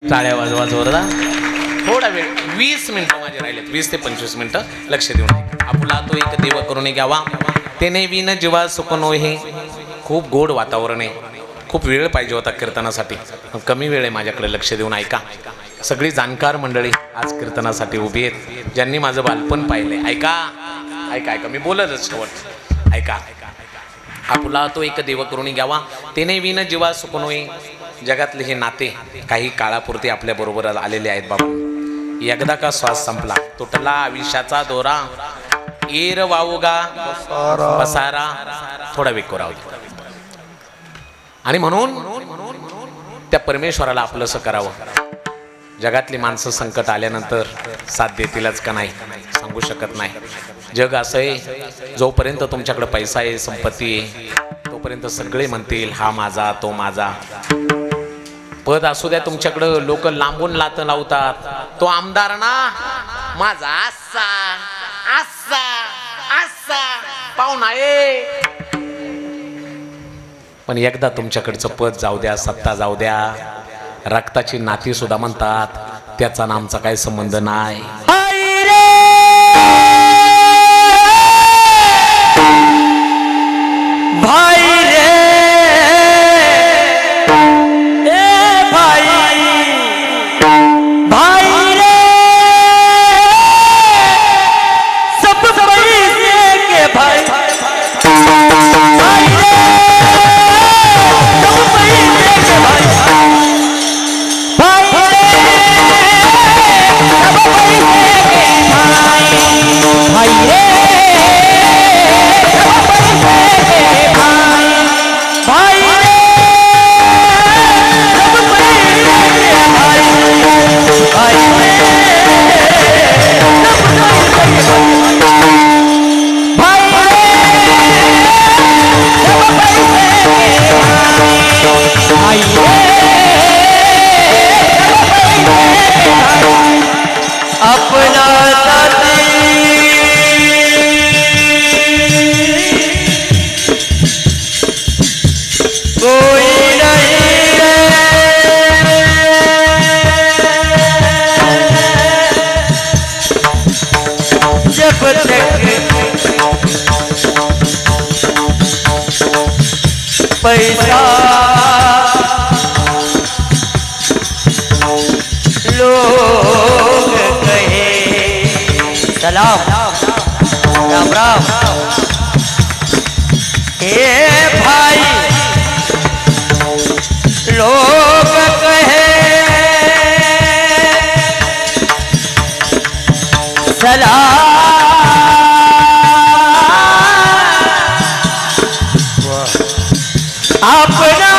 Speaker 1: टाळ्या वाजवा जोरदार. थोडा वेळ 20 मिनिटं माझे राहिलेत, 20 ते 25 मिनिटं लक्ष देऊन ऐका. आपुला तो एक देव करून घ्यावा तेने विन जीवा सुखनो. हे खूप गोड वातावरण आहे. खूप वेळ पाहिजे होता कीर्तनासाठी, कमी वेळ आहे माझ्याकडे. लक्ष देऊन ऐका. सगळी जाणकार मंडळी आज कीर्तनासाठी उभी आहेत, ज्यांनी माझं बालपण पाहिलंय. ऐका ऐका ऐका, मी बोलतच शेवट. ऐका. आपुला तो एक देव करून घ्यावा तेने विन जीवा सुखनोई. जगातले हे नाते काही काळापुरते आपल्या बरोबर आलेले आहेत बाबा. एकदा का श्वास संपला तुटला आयुष्याचा दोरा. एर वावगा पसारा थोडा वेळ राहू दे. आणि म्हणून त्या परमेश्वराला आपलंसं करावं. जगातली माणसं संकट आल्यानंतर साथ देतीलच का नाही सांगू शकत नाही. जग असं आहे, जोपर्यंत तुमच्याकडे पैसा आहे, संपत्ती आहे, तोपर्यंत सगळे म्हणतील हा माझा तो माझा. पद असू द्या तुमच्याकडं, लोक लांबून लात लावतात, तो आमदार ना माझा असा असा असा पाहुणा आहे. पण एकदा तुमच्याकडचं पद जाऊ द्या, सत्ता जाऊ द्या, रक्ताची नाती सुद्धा म्हणतात, त्याचा ना आमचा काही संबंध नाही.
Speaker 2: भाई रे ए भाई, भाई रे सब पैसे के भाई, भाई रे सब पैसे के भाई, भाई रे सब पैसे के भाई, भाई रे अपना कोई नहीं जब तक पैसा लोग कहे सलाम राम राम. हे भाई लोग कहे सलाम, अपना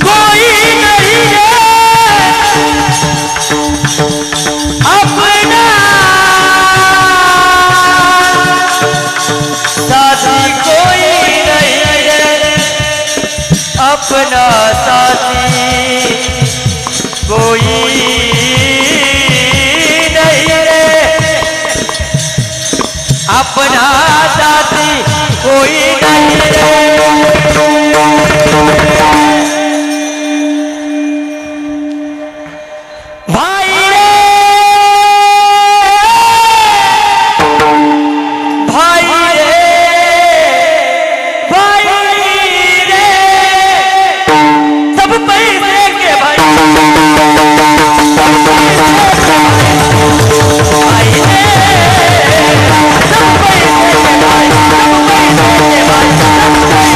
Speaker 2: कोई नहीं है, अपना साथी कोई नहीं है, अपना साथी कोई नहीं है, अपना साथी कोई नहीं है. भाई रे भाई रे भाई रे सब पैसे के भाई, भाई रे सब पैसे के भाई, सब पैसे के भाई, सब पैसे के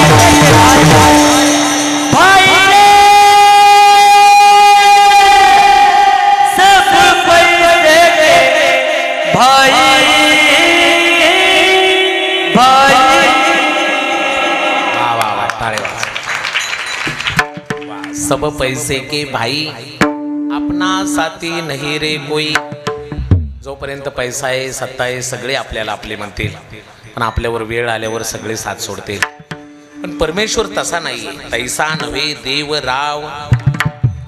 Speaker 2: भाई, भाई रे सब पैसे के भाई, भाई.
Speaker 1: वाह वाह वाह, ताळे वाजवा. सब पैसे के भाई अपना साथी नहीं रे कोई. जोपर्यंत पैसा आहे, सत्ता आहे, सगळे आपल्याला आपले म्हणतील, पण आपल्यावर वेळ आल्यावर सगळे साथ सोडतील. पण परमेश्वर तसा नाही. तैसा नव्हे देव राव,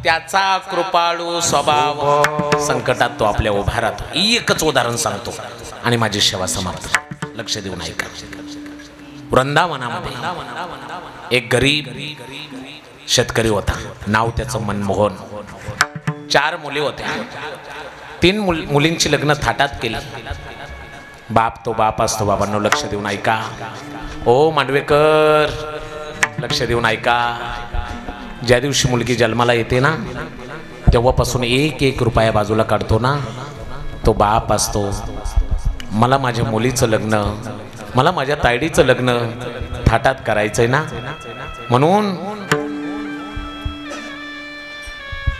Speaker 1: त्याचा कृपाळू स्वभाव. संकटात तो आपल्या उभा राहतो. एकच उदाहरण सांगतो आणि माझी सेवा समाप्त. लक्ष देऊन ऐका. वृंदावनामध्ये एक गरीब शेतकरी होता. नाव त्याचं मनमोहन. 4 मुली होत्या. 3 मुलींची लग्न थाटात केली. बाप तो बाप असतो. बाबांनो लक्ष देऊन ऐका. ओ मांडवेकर लक्ष देऊन ऐका. ज्या दिवशी मुलगी जन्माला येते ना तेव्हापासून 1 रुपया बाजूला काढतो ना तो बाप असतो. मला माझ्या मुलीचं लग्न, मला माझ्या तायडीचं लग्न थाटात करायचंय ना, म्हणून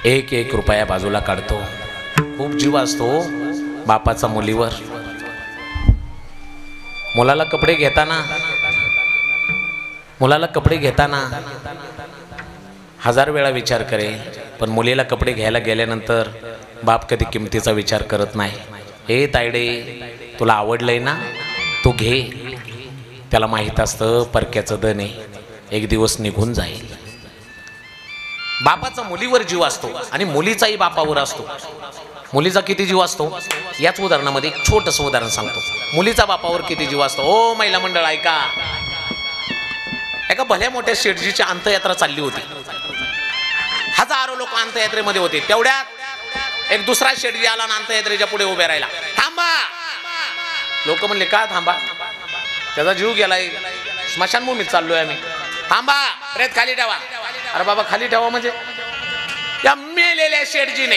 Speaker 1: 1 रुपया बाजूला काढतो. खूप जीव असतो बापाचा मुलीवर. मुलाला कपडे घेताना 1000 वेळा विचार करेल, पण मुलीला कपडे घ्यायला गेल्यानंतर बाप कधी किमतीचा विचार करत नाही. हे तायडे तुला आवडलंय ना, तू घे. त्याला माहीत असतं परक्याचं दण आहे, एक दिवस निघून जाईल. बापाचा मुलीवर जीव असतो आणि मुलीचाही बापावर असतो. मुलीचा किती जीव असतो याच उदाहरणामध्ये एक छोटंसं उदाहरण सांगतो. मुलीचा बापावर किती जीव असतो. ओ महिला मंडळ ऐका. एका भल्या मोठ्या शेठजीची अंत्ययात्रा चालली होती. हजारो लोक अंत्ययात्रेमध्ये होते. तेवढ्यात एक दुसरा शेठजी आला ना अंत्ययात्रेच्या पुढे उभे राहिला. थांबा. लोक म्हणले का थांबा, त्याचा जीव गेलाय, स्मशानभूमीत चाललोय आम्ही. थांबा, प्रेत खाली ठेवा. अरे बाबा खाली ठेवा म्हणजे? या मेलेल्या शेठजीने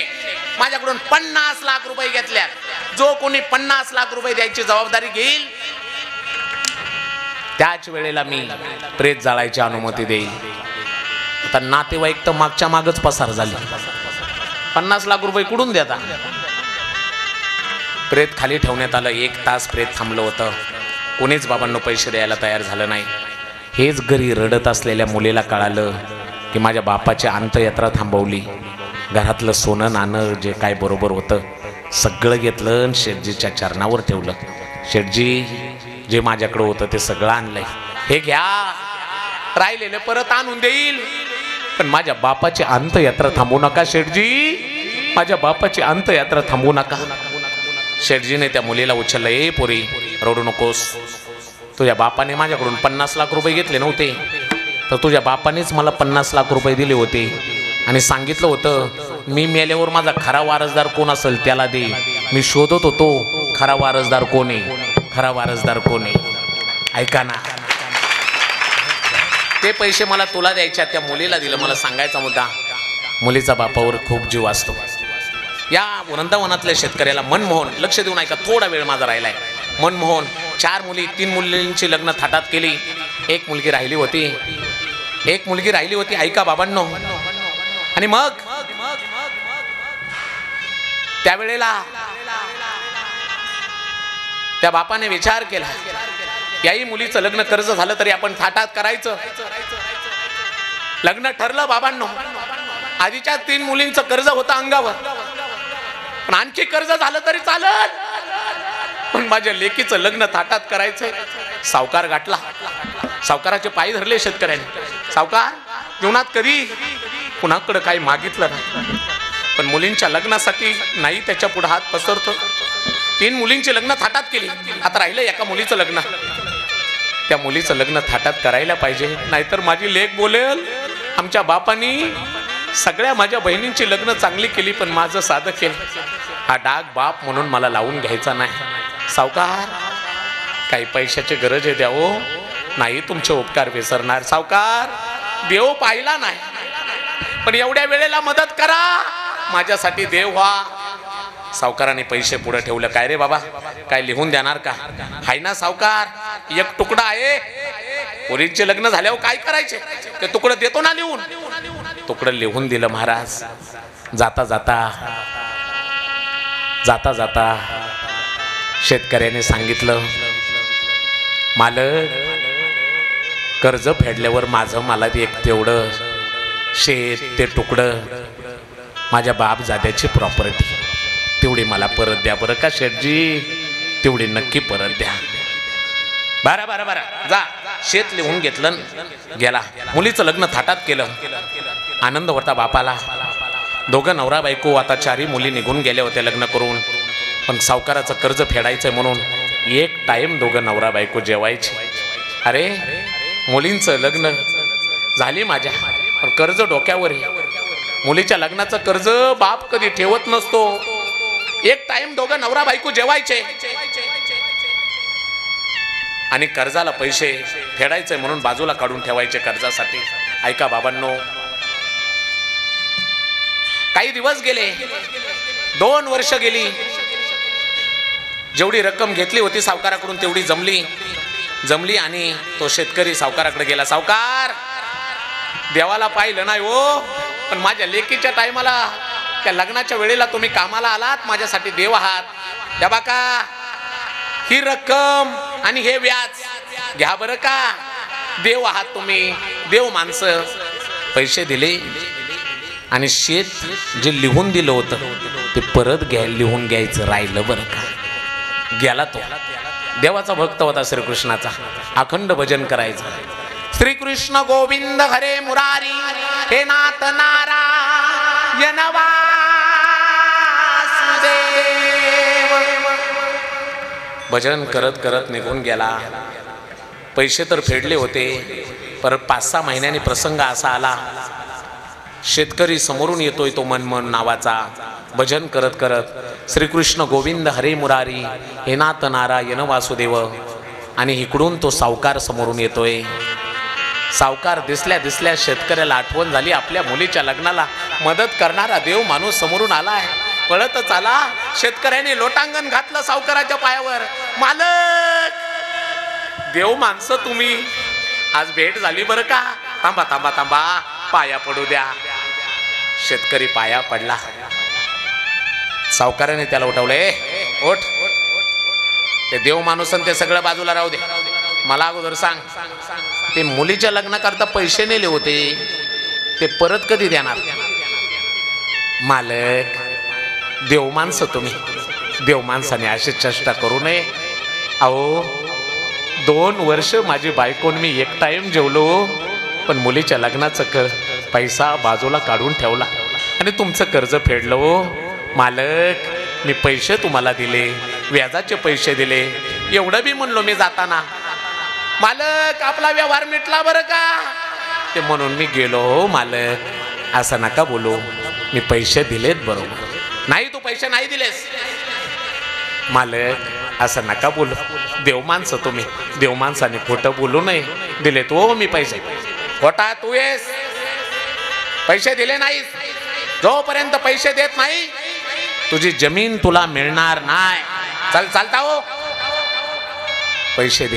Speaker 1: माझ्याकडून 50 लाख रुपये घेतल्यात. जो कोणी 50 लाख रुपये द्यायची जबाबदारी घेईल त्याच वेळेला मी प्रेत जाळायची अनुमती देईल. आता नातेवाईक तर मागच्या मागच पसार झाले. 50 लाख रुपये कुठून देता? प्रेत खाली ठेवण्यात आलं. 1 तास प्रेत थांबलं होतं. कोणीच बाबांनो पैसे द्यायला तयार झालं नाही. हेच घरी रडत असलेल्या मुलीला कळालं की माझ्या बापाची अंत्ययात्रा थांबवली. घरातलं सोनं नाणं जे काय बरोबर होतं सगळं घेतलं आणि शेठजीच्या चरणावर ठेवलं. शेठजी जे माझ्याकडे होतं ते सगळं आणलंय, हे घ्या, राहिलेलं परत आणून देईल, पण माझ्या बापाची अंत्ययात्रा थांबवू नका शेठजी, माझ्या बापाची अंत्ययात्रा थांबवू नका. शेठजीने त्या मुलीला उचललं. ए पोरी रडू नकोस, तुझ्या बापाने माझ्याकडून 50 लाख रुपये घेतले नव्हते, तर तुझ्या बापानेच मला 50 लाख रुपये दिले होते आणि सांगितलं होतं मी मेल्यावर माझा खरा वारसदार कोण असेल त्याला दे. मी शोधत होतो खरा वारसदार कोण आहे, खरा वारसदार कोण आहे. ऐका ना, ते पैसे मला तुला द्यायच्या त्या मुलीला दिलं. मला सांगायचा मुद्दा, मुलीचा बापावर खूप जीव असतो. या वृंदावनातल्या शेतकऱ्याला मनमोहन, लक्ष देऊन ऐका, थोडा वेळ माझा राहिलाय. मनमोहन 4 मुली 3 मुलींची लग्न थाटात केली. एक मुलगी राहिली होती. ऐका बाबांनो. आणि मग त्यावेळेला त्या बापाने विचार केला, याही मुलीचं लग्न कर्ज झालं तरी आपण थाटात करायचं. लग्न ठरलं बाबांनो. आधीच्या 3 मुलींचं कर्ज होतं अंगावर, पण आणखी कर्ज झालं तरी चालत, पण माझ्या लेकीचं लग्न थाटात करायचंय. सावकार गाठला. सावकाराचे पाय धरले शेतकऱ्याने. सावकार जीवनात कधी कुणाकडे काही मागितलं नाही, पण मुलींच्या लग्नासाठी नाही त्याच्या पुढे हात पसरतो. 3 मुलींची लग्न थाटात केली. आता राहिलं एका मुलीचं लग्न. त्या मुलीचं लग्न थाटात करायला पाहिजे, नाहीतर माझी लेक बोलेल आमच्या बापानी सगळ्या माझ्या बहिणींची लग्न चांगली केली पण माझं साधं केलं. हा डाग बाप म्हणून मला लावून घ्यायचा नाही. सावकार काही पैशाची गरज आहे द्यावो, नाही तुमचे उपकार विसरणार. सावकार देव पाहिला नाही, पण एवढ्या वेळेला मदत करा, माझ्यासाठी देव व्हा. सावकाराने पैसे पुढे ठेवलं. काय रे बाबा, काय लिहून देणार का? हाय ना सावकार, एक तुकडा आहे, पोरींचे लग्न झाल्यावर काय करायचे ते तुकडं देतो ना लिहून. तुकडं लिहून दिलं महाराज. जाता जाता शेतकऱ्याने सांगितलं, मालक कर्ज फेडल्यावर माझं मला एक तेवढं शेत, ते तुकडं माझ्या बाप जाद्याची प्रॉपर्टी, तेवढी मला परत द्या बरं का शेठजी, तेवढी नक्की परत द्या. बरं जा. शेत लिहून घेतलं, गेला. मुलीचं लग्न थाटात केलं. आनंद होता बापाला. दोघं नवरा बायको. आता 4ही मुली निघून गेल्या होत्या लग्न करून, पण सावकाराचं कर्ज फेडायचंय म्हणून एक टाइम दोघं नवरा बायको जेवायचे. अरे मुलींचं लग्न झाली माझ्या, पण कर्ज डोक्यावर आहे. मुलीच्या लग्नाचं कर्ज बाप कधी ठेवत नसतो. एक टाइम दोघं नवरा बायको जेवायचे आणि कर्जाला पैसे फेडायचे म्हणून बाजूला काढून ठेवायचे कर्जासाठी. ऐका बाबांनो, काही दिवस गेले, 2 वर्ष गेली. जेवढी रक्कम घेतली होती सावकाराकडून तेवढी जमली आणि तो शेतकरी सावकाराकडे गेला. सावकार, देवाला पाहिलं नाही हो, पण माझ्या लेकीच्या टायमाला त्या लग्नाच्या वेळेला तुम्ही कामाला आलात, माझ्यासाठी देव आहात. त्या बाका, ही रक्कम आणि हे व्याज घ्या बरं का, देव आहात तुम्ही, देव माणसं. पैसे दिले आणि शेत जे लिहून दिलं होतं ते परत लिहून घ्यायचं राहिलं बरं का. गेला तो. देवाचा भक्त होता श्रीकृष्णाचा, अखंड भजन करायचं. श्रीकृष्ण गोविंद हरे मुरारी, हे नाथ नारायण वासुदेव. भजन करत करत निघून गेला. पैसे तर फेडले होते, परत 5-6 महिन्यांनी प्रसंग असा आला, शेतकरी समोरून येतोय तो मनमन नावाचा. भजन करत करत श्रीकृष्ण गोविंद हरे मुरारी, हे नाथ नारायण वासुदेव. आणि इकडून तो सावकार समोरून येतोय. सावकार दिसल्या शेतकऱ्याला आठवण झाली, आपल्या मुलीच्या लग्नाला मदत करणारा देव माणूस समोरून आलाय. पळतच आला. शेतकऱ्याने लोटांगण घातलं सावकाराच्या पायावर. मालक, देव माणसं तुम्ही, आज भेट झाली बरं का. थांबा थांबा थांबा, पाया पडू द्या. शेतकरी पाया पडला. सावकाराने त्याला उठवले, ओठ. ते देव माणूस ते सगळं बाजूला राहू दे, मला अगोदर सांग, ते मुलीच्या लग्नाकरता पैसे नेले होते ते परत कधी देणार? मालक, देव माणसं तुम्ही, देव माणसाने अशी चेष्टा करू नये. अहो, 2 वर्ष माझी बायकोन मी एक टाइम जेवलो, पण मुलीच्या लग्नाचं पैसा बाजूला काढून ठेवला आणि तुमचं कर्ज फेडलं हो. मालक, मी पैसे तुम्हाला दिले, व्याजाचे पैसे दिले, एवढं बी म्हणलो मी जाताना. मालक, आपला व्यवहार मिटला बरं का, ते म्हणून मी गेलो हो. मालक, असं नका बोलू, मी पैसे दिलेत बरोबर. नाही, तू पैसे नाही दिलेस. मालक, असं नका बोलू, देव माणसं तुम्ही, देव माणसाने खोटं बोलू नये. दिले तो मी पैसे. खोटा तू येस, पैसे दिले नाहीस. जोपर्यंत पैसे देत नाही तुझी जमीन तुला मिळणार नाही. चालता हो. पैसे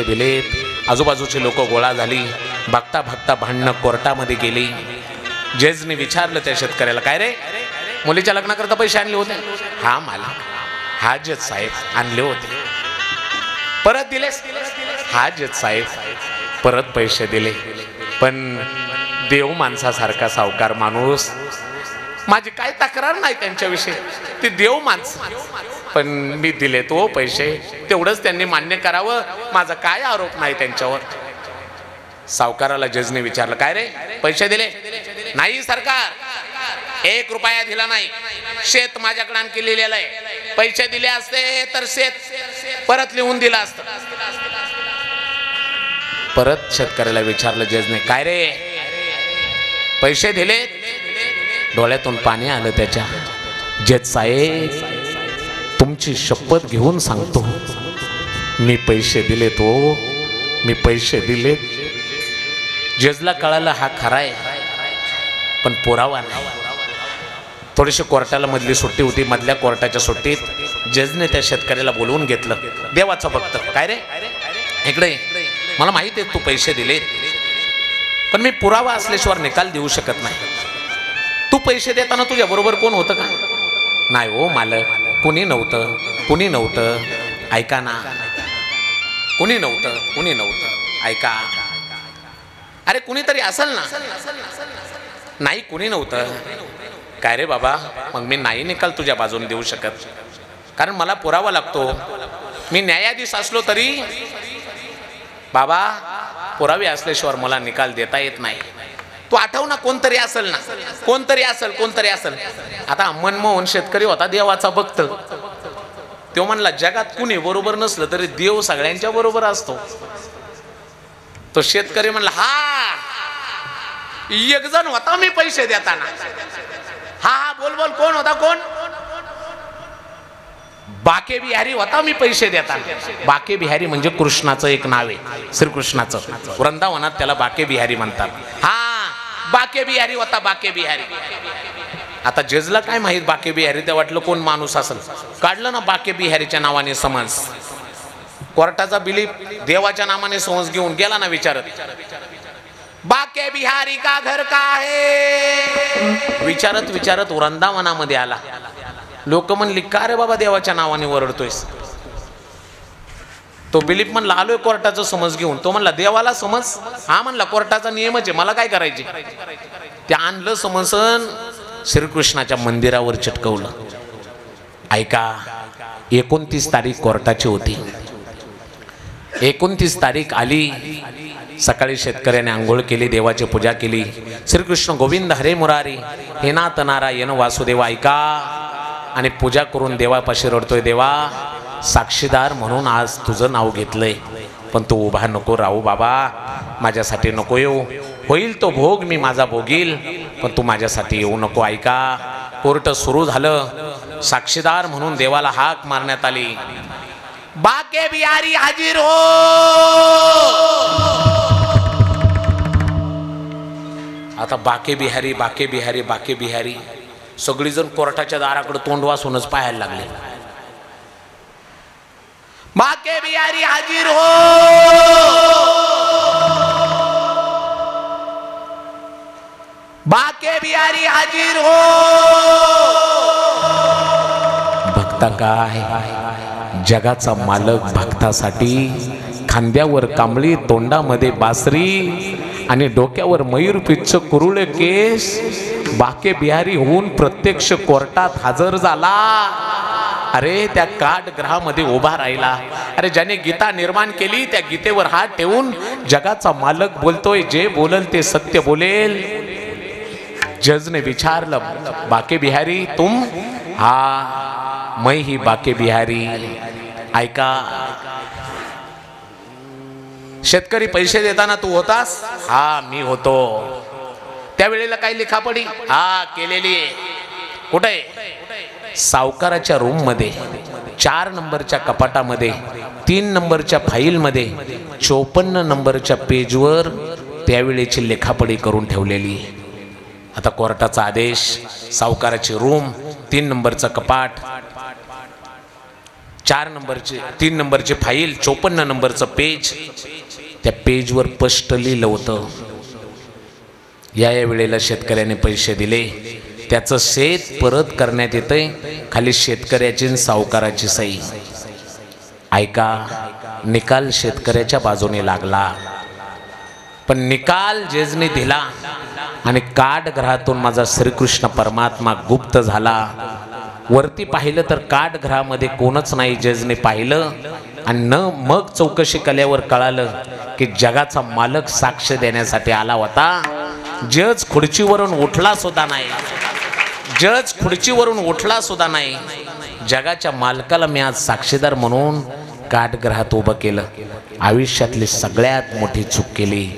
Speaker 1: दिलेत. आजूबाजूची लोक गोळा झाली. बघता बघता भांडणं कोर्टामध्ये गेली. जजने विचारलं त्या शेतकऱ्याला, काय रे, मुलीच्या लग्नाकरता पैसे आणले होते? हा मालक, हा जज साहेब आणले होते. परत दिलेस? हा जज साहेब परत पैसे दिले. पण देव माणसासारखा सावकार माणूस, माझी काय तक्रार नाही त्यांच्याविषयी, ते देव माणसं, पण मी दिले तो पैसे, तेवढंच त्यांनी मान्य करावं, माझा काय आरोप नाही त्यांच्यावर. सावकाराला जजने विचारलं, काय रे, पैसे दिले? नाही सरकार, 1 रुपया दिला नाही. शेत माझ्याकडे आणखी लिहिलेलं आहे. पैसे दिले असते तर शेत परत लिहून दिलं असतं. परत शेतकऱ्याला विचारलं जजने, काय रे, पैसे दिले? डोळ्यातून पाणी आलं त्याच्या. जज साहेब, तुमची शपथ घेऊन सांगतो, मी पैसे दिले तो, मी पैसे दिले. जजला कळालं हा खरा आहे, पण पुरावा नाही. थोडीशी कोर्टाला मधली सुट्टी होती. मधल्या कोर्टाच्या सुट्टीत जजने त्या शेतकऱ्याला बोलवून घेतलं. देवाचा भक्त, काय रे, इकडे, मला माहिती आहे तू पैसे दिले, पण मी पुरावा असल्याशिवाय निकाल देऊ शकत नाही. तू पैसे देताना तुझ्या बरोबर कोण होतं का? नाही हो मालक, कुणी नव्हतं. ऐका ना, कुणी नव्हतं. ऐका, अरे कुणीतरी असेल ना. नाही, कुणी नव्हतं. काय रे बाबा, मग मी नाही निकाल तुझ्या बाजूने देऊ शकत, कारण मला पुरावा लागतो. मी न्यायाधीश असलो तरी बाबा, पुरावे असल्याशिवाय मला निकाल देता येत नाही. तू आठव ना, कोणतरी असेल ना, कोणतरी असेल. आता मनमोहन शेतकरी होता, देवाचा भक्त. तो म्हणला, जगात कुणी बरोबर नसलं तरी देव सगळ्यांच्या बरोबर असतो. तो शेतकरी म्हणला, हा एक जण होता मी पैसे देताना. हा बोल बोल, कोण होता? कोण? बाके बिहारी होता मी पैसे देताना. बाके बिहारी म्हणजे कृष्णाचं एक नाव आहे, श्रीकृष्णाचं. वृंदावनात त्याला बाके बिहारी म्हणतात. हा बाके बिहारी होता, बाके बिहारी. आता जजला काय माहित बाके बिहारी, ते वाटलं कोण माणूस असेल. काढलं ना बाके बिहारीच्या नावाने समज. कोर्टाचा बिलीप देवाच्या नावाने समज घेऊन गेला ना विचारत, बाके बिहारी का घर का आहे? विचारत विचारत वृंदावनामध्ये आला. लोक म्हणली, का रे बाबा देवाच्या नावाने ओरडतोयस? तो बिलीप म्हणला, आलोय कोर्टाचं समज घेऊन. तो म्हणला, देवाला समज? हा म्हणला, कोर्टाचा नियमच आहे, मला काय करायचे? ते आणलं समजन, श्रीकृष्णाच्या मंदिरावर चिटकवलं. ऐका, 29 तारीख कोर्टाची होती. 29 तारीख आली. सकाळी शेतकऱ्याने आंघोळ केली, देवाची पूजा केली. श्रीकृष्ण गोविंद हरे मुरारी, हे नाथ नारायण वासुदेव. ऐका, आणि पूजा करून देवापाशी रडतोय, देवा साक्षीदार म्हणून आज तुझं नाव घेतलंय, पण तू उभा नको राहू बाबा, माझ्यासाठी नको येऊ. होईल तो भोग मी माझा भोगील, पण तू माझ्यासाठी येऊ नको. ऐका, कोर्ट सुरू झालं. साक्षीदार म्हणून देवाला हाक मारण्यात आली, बाके बिहारी हाजीर हो. आता बाके बिहारी, बाके बिहारी, बाके बिहारी, सगळीजण कोर्टाच्या दाराकडे तोंड वासूनच पाहायला लागले. बाके बिहारी हाजीर हो. बाके बिहारी हाजीर हो. भक्ता काय, जगाचा मालक भक्तासाठी खांद्यावर कांबळी, तोंडामध्ये बासरी आणि डोक्यावर मयूर पिच्छ कुरुळे केस, बाके बिहारी होऊन प्रत्यक्ष कोर्टात हजर झाला. अरे त्या काठग्रहामध्ये उभा राहिला. अरे ज्याने गीता निर्माण केली त्या गीतेवर हात ठेवून जगाचा मालक बोलतोय, जे बोलल ते सत्य बोलेल. जज ने विचारलं, बाके बिहारी तुम? हा मैं ही बाके बिहारी. ऐका, शेतकरी पैसे देताना तू होतास? हा मी होतो. त्यावेळेला काही लिखापडी? हा केलेली. कुठे? सावकाराच्या रूम मध्ये, 4 नंबरच्या कपाटामध्ये, 3 नंबरच्या फाईल मध्ये, 54 नंबरच्या पेजवर त्यावेळेची लेखापडी करून ठेवलेली. आता कोर्टाचा आदेश, सावकाराची रूम, 3 नंबरचं कपाट, 3 नंबरची फाईल, 54 नंबरचं पेज. त्या पेजवर स्पष्ट लिहिलं होतं, या वेळेला शेतकऱ्याने पैसे दिले, त्याचं शेत परत करण्यात येतंय. खाली शेतकऱ्याची सावकाराची सही. ऐका, निकाल शेतकऱ्याच्या बाजूने लागला, पण निकाल जजने दिला आणि काठग्रहातून माझा श्रीकृष्ण परमात्मा गुप्त झाला. वरती पाहिलं तर काठग्रहामध्ये कोणच नाही. जजने पाहिलं आणि मग चौकशी केल्यावर कळालं की जगाचा मालक साक्ष देण्यासाठी आला होता. जज खुर्चीवरून उठला सुद्धा नाही. जज खुर्चीवरून उठला सुद्धा नाही. जगाच्या मालकाला मी आज साक्षीदार म्हणून काठग्रहात उभं केलं. आयुष्यातली सगळ्यात मोठी चूक केली.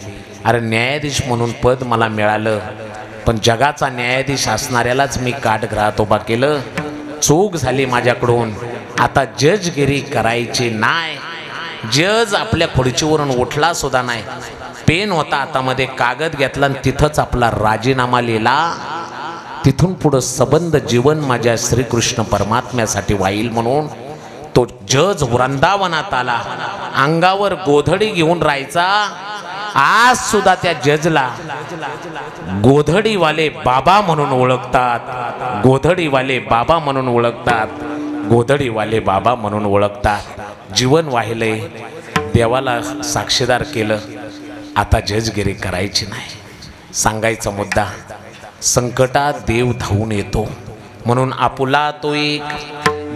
Speaker 1: अरे न्यायाधीश म्हणून पद मला मिळालं, पण जगाचा न्यायाधीश असणाऱ्यालाच मी काठग्रहात उभा केलं. चूक झाली माझ्याकडून. आता जजगिरी करायची नाही. जज आपल्या खुर्चीवरून उठला सुद्धा नाही. पेन होता हातामध्ये, कागद घेतला आणि तिथंच आपला राजीनामा लिहिला. तिथून पुढं सबंध जीवन माझ्या श्रीकृष्ण परमात्म्यासाठी वाईल म्हणून तो जज वृंदावनात आला. अंगावर गोधडी घेऊन राहायचा. आज सुद्धा त्या जजला गोधडीवाले बाबा म्हणून ओळखतात. गोधडीवाले बाबा म्हणून ओळखतात. गोधडीवाले बाबा म्हणून ओळखतात. जीवन वाहिलंय, देवाला साक्षीदार केलं. आता जजगिरी करायची नाही. सांगायचा मुद्दा, संकटात देव धावून येतो म्हणून आपुला तो एक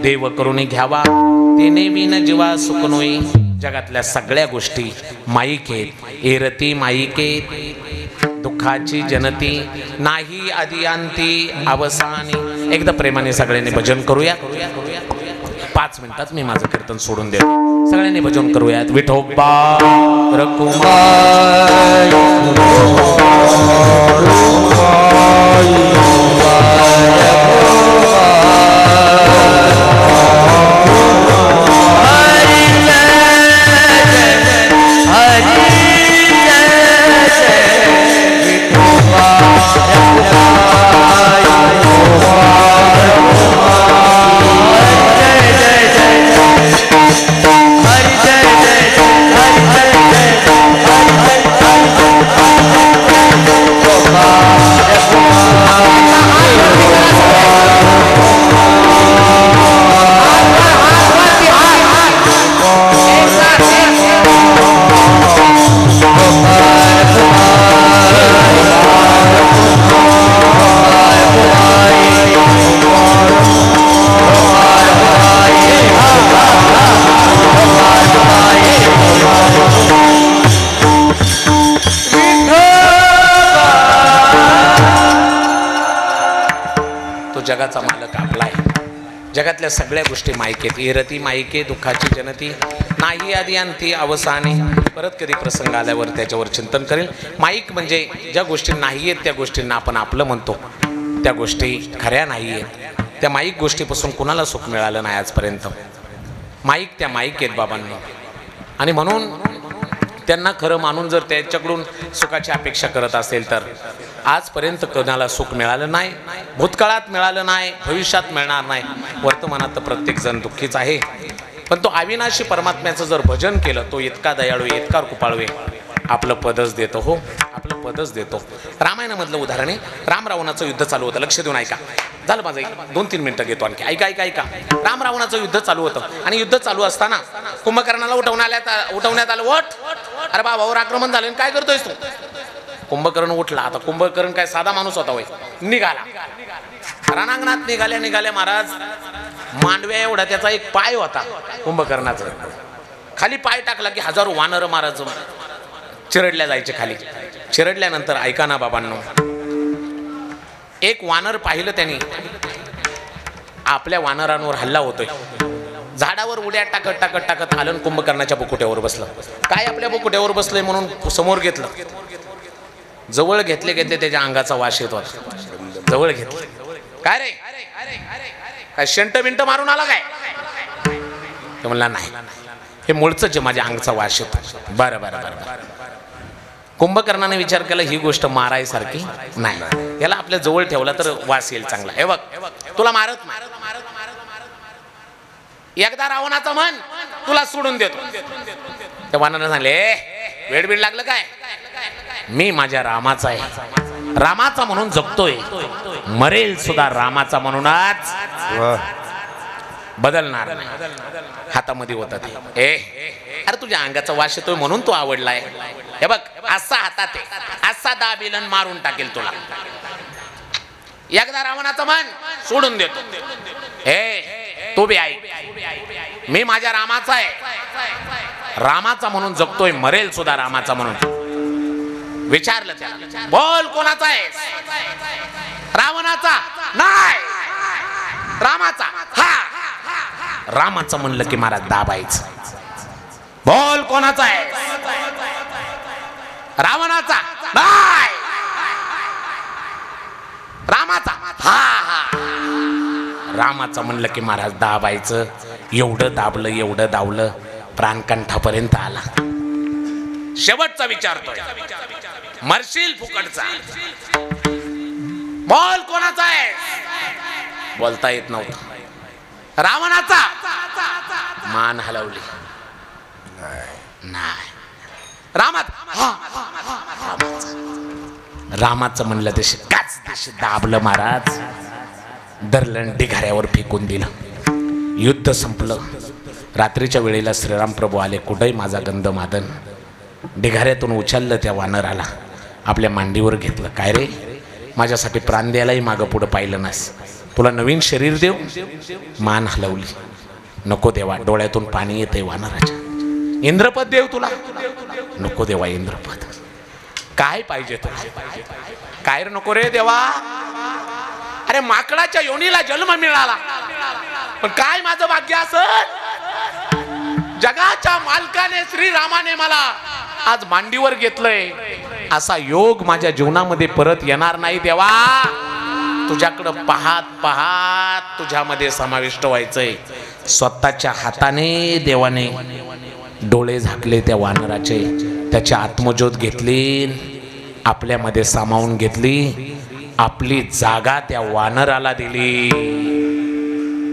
Speaker 1: देव करून घ्यावा, तेने विन जीवा सुख नोई. जगातल्या सगळ्या गोष्टी माईक आहेत. एरती माईकेत दुःखाची जनती नाही आदियांती अवसानी. एकदा प्रेमाने सगळ्यांनी भजन करूया. 5 मिनिटात मी माझं कीर्तन सोडून देतो. सगळ्यांनी भजन करूयात. विठोबा रकुमाई जगाचा मालक आपला आहे. जगातल्या सगळ्या गोष्टी मायकेत. इरती मायके दुःखाची जनती नाही आधी अंती अवसाने. परत कधी प्रसंग आल्यावर त्याच्यावर चिंतन करेल. माईक म्हणजे ज्या गोष्टी नाही आहेत त्या गोष्टींना आपण आपलं म्हणतो. त्या गोष्टी खऱ्या नाही आहेत. त्या माईक गोष्टीपासून कुणाला सुख मिळालं नाही आजपर्यंत. माईक त्या माईक आहेत बाबांनी. आणि म्हणून त्यांना खरं मानून जर त्याच्याकडून सुखाची अपेक्षा करत असेल तर आजपर्यंत कोणाला सुख मिळालं नाही. भूतकाळात मिळालं नाही, भविष्यात मिळणार नाही. वर्तमानात तर प्रत्येक जण दुःखीच आहे. पण तो अविनाशी परमात्म्याचं जर भजन केलं तो इतका दयाळू इतका कृपाळू आपलं पदच देतो. हो, आपलं पदच देतो. रामायणामधलं उदाहरण आहे. राम रावणाचं युद्ध चालू होतं. लक्ष देऊन ऐका. झालं माझं 2-3 मिनिटं घेतो आणखी. ऐका ऐका ऐका. राम रावणाचं युद्ध चालू होतं आणि युद्ध चालू असताना कुंभकर्णाला उठवण्यात आलं. वट अरे बाबावर आक्रमण झालं. काय करतोयस तू? कुंभकर्ण उठला. आता कुंभकर्ण काय साधा माणूस होता होय. निघाला रणांगणात. निघाल्या महाराज. मांडव्या एवढा त्याचा एक पाय होता कुंभकर्णाचा. खाली पाय टाकला की हजारो वानर महाराज चिरडल्या जायचे खाली. चिरडल्यानंतर ऐका ना बाबांनो, एक वानर पाहिलं त्यांनी. आपल्या वानरांवर हल्ला होतोय. झाडावर उड्या टाकत आलं कुंभकर्णाच्या बुकुट्यावर बसलं. काय आपल्या बुकुट्यावर बसलंय म्हणून समोर घेतलं. जवळ घेतले त्याच्या अंगाचा वास येत होता. जवळ घेतले. काय रे काय शंट बिंट मारून आला काय? ते म्हणला नाही, हे मूळच जे माझ्या अंगाचा वास येतो. बरं. कुंभकर्णाने विचार केला ही गोष्ट मारायसारखी नाही. याला आपल्या जवळ ठेवला तर वास येईल चांगला. हे बघ तुला मारत एकदा रावणाचं मन तुला सोडून देतो. त्या वानाने सांगले वेडबीड लागलं काय? मी माझ्या रामाचा आहे. रामाचा म्हणून जगतोय. मरेल सुद्धा रामाचा म्हणूनच. बदलणार नाही. हातामध्ये होता ते. अरे तुझ्या अंगाचा वास येतोय म्हणून तू आवडलाय. हे बघ असा हातात आहे. असा दाबिलन मारून टाकेल तुला. एकदा रावणाचं मन सोडून देतो. तू बी ऐक. मी माझ्या रामाचा आहे. रामाचा म्हणून जगतोय. मरेल सुद्धा रामाचा म्हणून. विचारलं त्याला बोल कोणाचा आहे? रावणाचा नाही, रामाचा. हा रामाचा म्हणलं की महाराज दाबायचं. बोल कोणाचा आहे? रावणाचा नाही, रामाचा. हा रामाचा म्हणलं की महाराज दाबायचं. एवढं दाबलं प्राणकंठापर्यंत आला. शेवटचा विचारतोय मरशील फुकटचा. बोल कोणाचा आहे? बोलता येत नव्हतं. रावणाचा. मान हलवली. नाही रामाचा. रामाचं म्हणलं तसे काच दाबलं महाराज. दरलन ढिगाऱ्यावर फेकून दिलं. युद्ध संपलं. रात्रीच्या वेळेला श्रीराम प्रभू आले. कुठंही माझा गंध मादन. ढिगाऱ्यातून उचललं त्या वानराला. आपल्या मांडीवर घेतलं. काय रे माझ्यासाठी प्राण द्यायलाही मागं पुढं पाहिलं नास. तुला नवीन शरीर देऊ? मान हलवली. नको देवा. डोळ्यातून पाणी येतंय वानराच्या. इंद्रपद देव तुला? नको देवा इंद्रपद. काय पाहिजे तुला? काय नको रे देवा. अरे माकडाच्या योनीला जन्म मिळाला. पण काय माझं भाग्य असं, जगाच्या मालकाने श्रीरामाने मला आज मांडीवर घेतलंय, असा योग माझ्या जीवनामध्ये परत येणार नाही देवा. तुझ्याकडं पाहत पाहत तुझ्यामध्ये समाविष्ट व्हायचंय. स्वतःच्या हाताने देवाने डोळे झाकले त्या वानराचे, त्याची आत्मज्योत घेतली, आपल्यामध्ये सामावून घेतली, आपली जागा त्या वानराला दिली.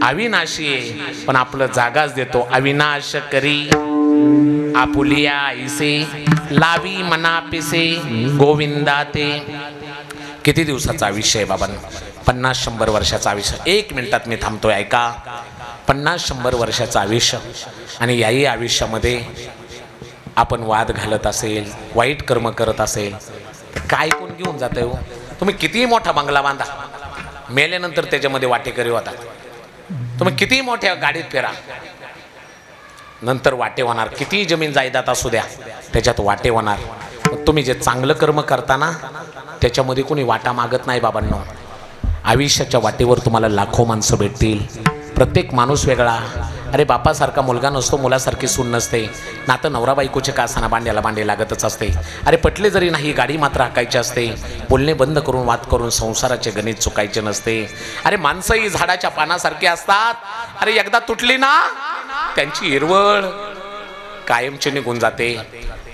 Speaker 1: अविनाशी आहे पण आपलं जागाच देतो. अविनाश करी आपुलिया इसे लावी मनापिसे गोविंदा ते. किती दिवसाचा आयुष्य आहे बाबांनो? 50-100 वर्षाचा आयुष्य. 1 मिनिटात मी थांबतोय, ऐका. 50-100 वर्षाचं आयुष्य, आणि याही आयुष्यामध्ये आपण वाद घालत असेल, वाईट कर्म करत असेल तर काय कोण घेऊन जातंय हो? तुम्ही कितीही मोठा बंगला बांधा, मेल्यानंतर त्याच्यामध्ये वाटेकरी होतात. तुम्ही कितीही मोठ्या गाडीत फिरा, नंतर वाटे होणार. कितीही जमीन जायदाद असू द्या, त्याच्यात वाटे होणार. तुम्ही जे चांगलं कर्म करताना त्याच्यामध्ये कोणी वाटा मागत नाही बाबांनो. आयुष्याच्या वाटेवर तुम्हाला लाखो माणसं भेटतील. प्रत्येक माणूस वेगळा. अरे बापासारखा मुलगा नसतो, मुलासारखी सून नसते. नातं नवरा बायकोचे का असताना भांड्याला भांडे लागतच असते. अरे पटले जरी नाही, गाडी मात्र हाकायची असते. बोलणे बंद करून वाद करून संसाराचे गणित चुकायचे नसते. अरे माणसं ही झाडाच्या पानासारखी असतात. अरे एकदा तुटली ना त्यांची हिरवळ कायमची निघून जाते.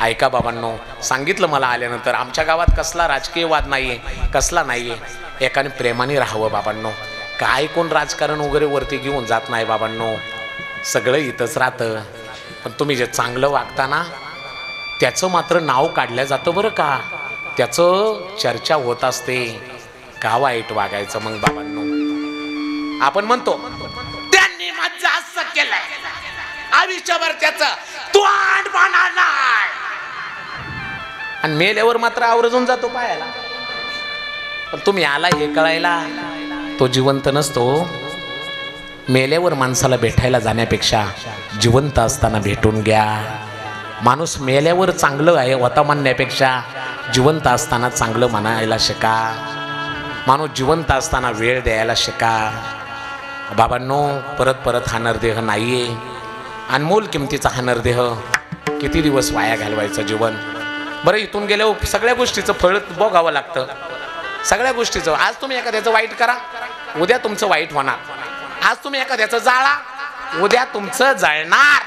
Speaker 1: ऐका बाबांनो, सांगितलं मला आल्यानंतर, आमच्या गावात कसला राजकीय वाद नाहीये, कसला नाहीये. एकाने प्रेमाने राहावं बाबांनो. काय कोण राजकारण वगैरे वरती घेऊन जात नाही बाबांनो. सगळं इथंच राहतं. पण तुम्ही जे चांगलं वागता ना त्याचं मात्र नाव काढलं जातं बरं का. त्याचं चर्चा होत असते. का वाईट वागायचं मग बाबांनो? आपण म्हणतो त्यांनी माझं असं केलंय, आयुष्यभर त्याचं तोंड बना नाही, आणि मेल्यावर मात्र आवर्जून जातो पायाला. पण तुम्ही आला हे कळायला, तो जिवंत नसतो. मेल्यावर माणसाला भेटायला जाण्यापेक्षा जिवंत असताना भेटून घ्या. माणूस मेल्यावर चांगलं आहे होता म्हणण्यापेक्षा जिवंत असताना चांगलं म्हणायला शिका. माणूस जिवंत असताना वेळ द्यायला शिका. बाबांनो, परत परत हा नरदेह नाहीये. अनमोल किमतीचा हा नरदेह. किती दिवस वाया घालवायचं जीवन? बरं, इथून गेल्यावर सगळ्या गोष्टीचं फळ भोगावं लागतं. सगळ्या गोष्टीचं. आज तुम्ही एखाद्याचं वाईट करा, उद्या तुमचं वाईट होणार. आज तुम्ही एखाद्याचं जाळा, उद्या तुमचं जळणार.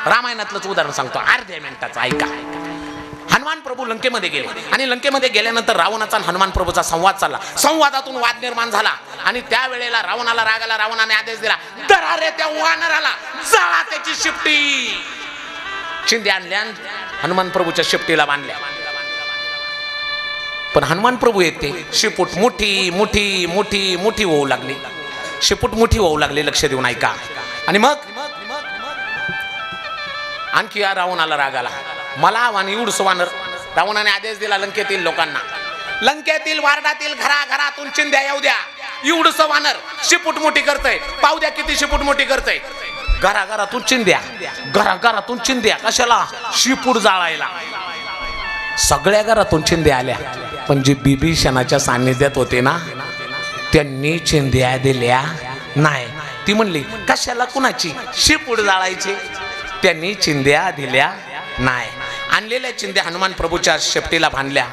Speaker 1: रामायणातलंच उदाहरण सांगतो, अर्ध्या मिनिटाचं ऐका. हनुमान प्रभू लंकेमध्ये गेले, आणि लंकेमध्ये गेल्यानंतर रावणाचा हनुमान प्रभूचा संवाद चालला. संवादातून वाद निर्माण झाला, आणि त्यावेळेला रावणाला राग आला. रावणाने आदेश दिला, धरा रे त्या वानराला, जाळा त्याची शिपटी. चिंध्या आणल्या, हनुमान प्रभूच्या शिपटीला बांधल्या. पण हनुमान प्रभू येते, शिपूट मोठी मोठी मोठी मोठी होऊ लागली. शिपूट मोठी होऊ लागली, लक्ष देऊन ऐका. आणि मग आणखी या रावणाला राग आला. मला एवढंच वानर. रावणाने आदेश दिला लंकेतील लोकांना, लंकेतील वार्डातील घराघरातून चिंध्या येऊ द्या. एवढंच वानर शिपूट मोठी करतय, पाहू द्या किती शिपूट मोठी करतय. घराघरातून चिंध्या, घराघरातून चिंध्या. कशाला? शिपूट जाळायला. सगळ्या घरातून चिंध्या आल्या, पण जे बिभीषणाच्या सान्निध्यात होते ना त्यांनी चिंध्या दिल्या नाही. ती म्हणली, कशाला कुणाची शिपूट जाळायची? त्यांनी चिंध्या दिल्या नाही. आणलेल्या चिंध्या हनुमान प्रभूच्या शेपटीला बांधल्या.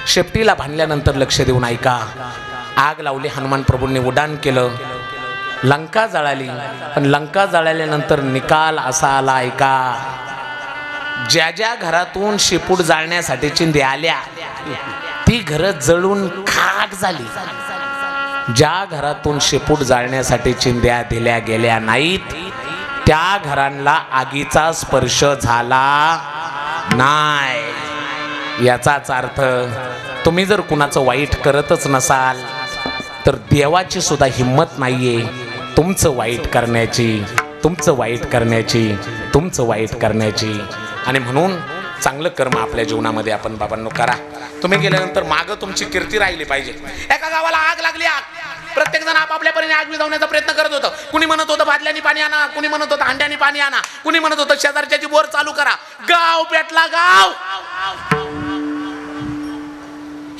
Speaker 1: शेपटीला बांधल्यानंतर लक्ष देऊन ऐका. आग लावली. हनुमान प्रभूंनी उड्डाण केलं. लंका जळाली. पण लंका जळाल्यानंतर निकाल असा आला, ऐका. ज्या ज्या घरातून शिपूट जाळण्यासाठी चिंध्या आल्या ती घरं जळून खाक झाली. ज्या घरातून शिपूट जाळण्यासाठी चिंध्या दिल्या गेल्या नाहीत त्या घरांना आगीचा स्पर्श झाला नाही. याचाच अर्थ तुम्ही जर कुणाचं वाईट करतच नसाल तर देवाची सुद्धा हिम्मत नाहीये तुमचं वाईट करण्याची, तुमचं वाईट करण्याची, तुमचं वाईट करण्याची. आणि म्हणून चांगलं कर्म आपल्या जीवनामध्ये आपण बाबांनो करा. तुम्ही गेल्यानंतर मागं तुमची कीर्ती राहिली पाहिजे. एका गावाला आग लागली. आग प्रत्येक जण आपापल्या परीने आग विझवण्याचा प्रयत्न करत होतं. कुणी म्हणत होतं बादल्याने पाणी आणा, कुणी म्हणत होतं हांड्याने पाणी आणा, कुणी म्हणत होतं शेजारच्याची बोर चालू करा. गाव पेटला गाव.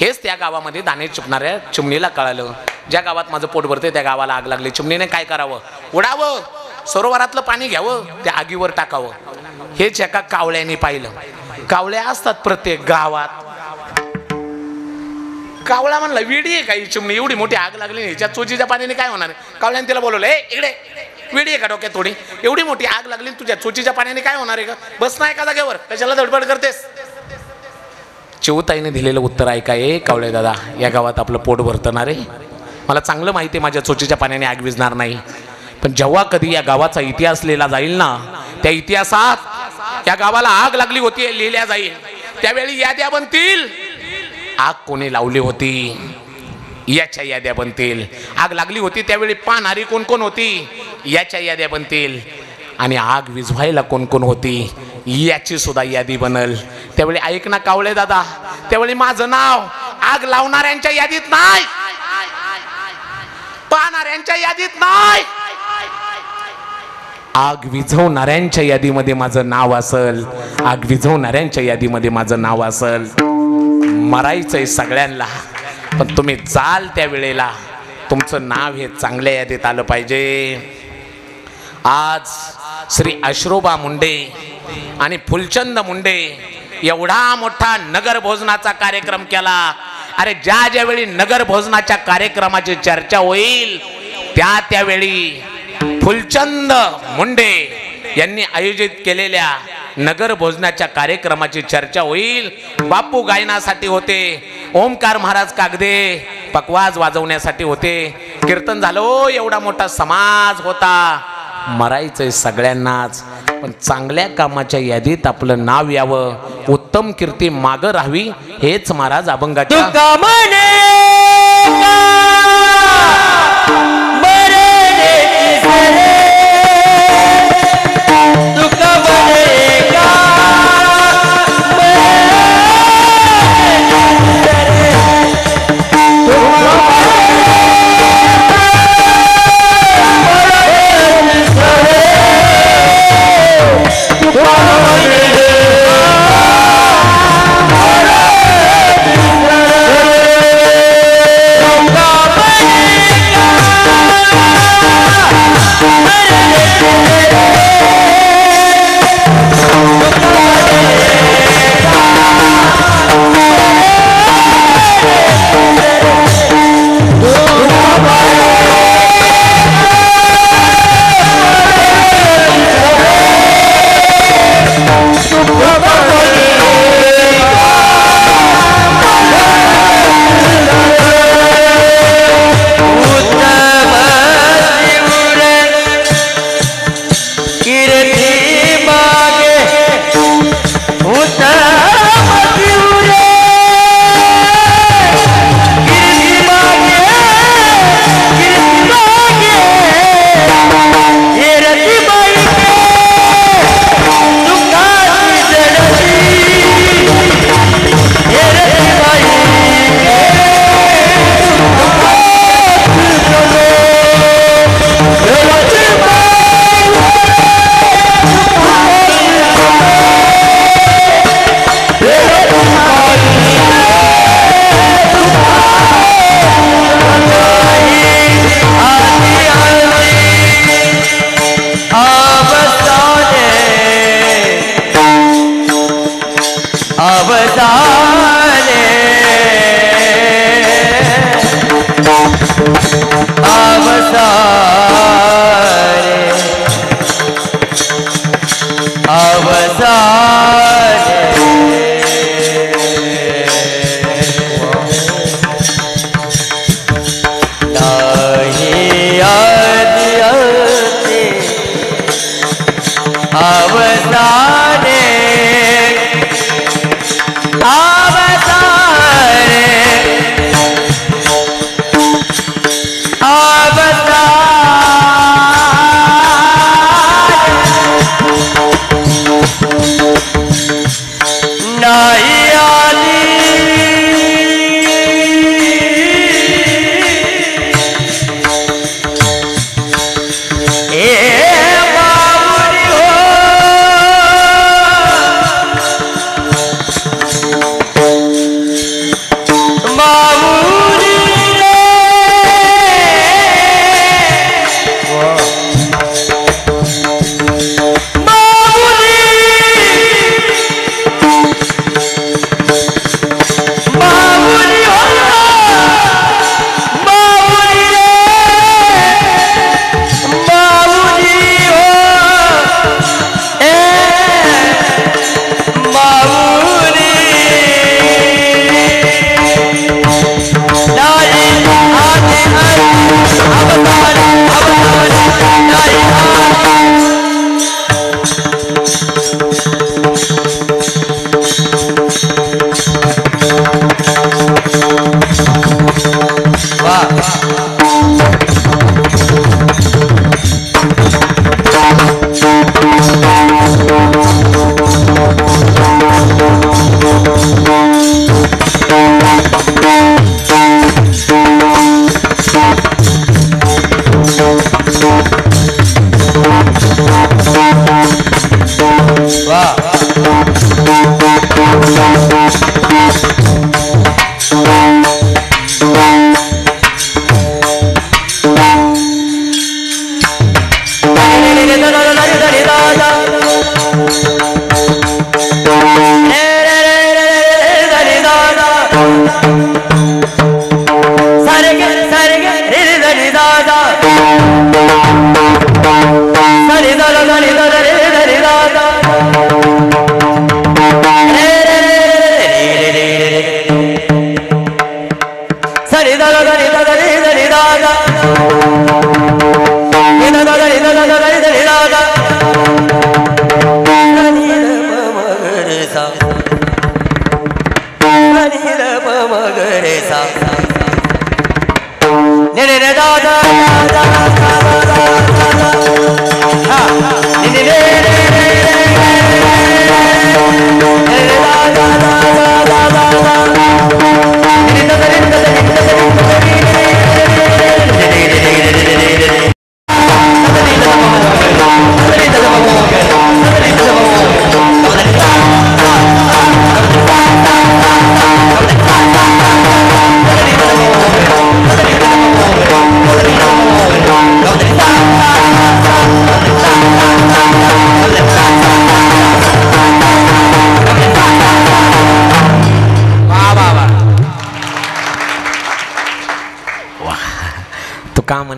Speaker 1: हेच त्या गावामध्ये दाणे चिपणाऱ्या चिमणीला कळालं. ज्या गावात माझं पोट भरते त्या गावाला आग लागली, चिमणीने काय करावं? उडावं, सरोवरातलं पाणी घ्यावं, त्या आगीवर टाकावं. हेच एका कावळ्याने पाहिलं. कावळ्या असतात प्रत्येक गावात. कावळा म्हणला, विडी आहे का ही चिमणी? एवढी मोठी आग लागली, ह्याच्या चोचीच्या पाण्याने काय होणार आहे? कावळ्याने तिला बोलवलं, ए इकडे, विडी आहे का डोक्यात थोडी? एवढी मोठी आग लागली, तुझ्या चोचीच्या पाण्याने काय होणार आहे का? बस ना एका जागेवर, कशाला धडपड करतेस? चिऊताईने दिलेलं उत्तर ऐका. ए कावळे दादा, या गावात आपलं पोट भरतणार आहे. मला चांगलं माहिती आहे माझ्या चोचीच्या पाण्याने आग विझणार नाही, पण जेव्हा कधी या गावाचा इतिहास लिहिला जाईल ना, त्या इतिहासात या गावाला आग लागली होती लिहिल्या जाईल. त्यावेळी याद्या बनतील, आग कोणी लावली होती याच्या याद्या बनतील. आग लागली होती त्यावेळी पाहणारी कोण कोण होती याच्या याद्या बनतील. आणि आग विझवायला कोण कोण होती याची सुद्धा यादी बनल. त्यावेळी ऐक ना कावळे दादा, त्यावेळी माझं नाव आग लावणाऱ्यांच्या यादीत नाही, पाहणाऱ्यांच्या यादीत नाही, आग विझवणाऱ्यांच्या यादीमध्ये माझं नाव असल. आग विझवणाऱ्यांच्या यादीमध्ये माझं नाव असल. मरायचंय सगळ्यांना, पण तुम्ही जाल त्या वेळेला तुमचं नाव हे चांगल्या यादीत आलं पाहिजे. आज श्री अश्रोबा मुंडे आणि फुलचंद मुंडे एवढा मोठा नगर भोजनाचा कार्यक्रम केला. अरे ज्यावेळी नगर भोजनाच्या कार्यक्रमाची चर्चा होईल त्यावेळी फुलचंद मुंडे यांनी आयोजित केलेल्या नगर भोजनाच्या कार्यक्रमाची चर्चा होईल. बापू गायनासाठी होते, ओमकार महाराज कागदे पकवाज वाजवण्यासाठी होते, कीर्तन झालं, एवढा मोठा समाज होता. मरायचंय सगळ्यांनाच, पण चांगल्या कामाच्या यादीत आपलं नाव यावं, उत्तम कीर्ती मागं राहावी, हेच महाराज अभंगाच्या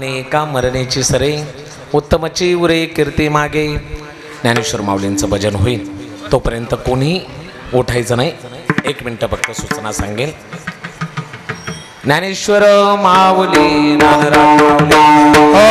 Speaker 1: म्हणे का मरणेची सरे, उत्तमची उरे कीर्ती मागे. ज्ञानेश्वर माऊलींचं भजन होईल, तोपर्यंत कोणी उठायचं नाही. 1 मिनिट फक्त सूचना सांगेल. ज्ञानेश्वर माऊली नादराज माऊली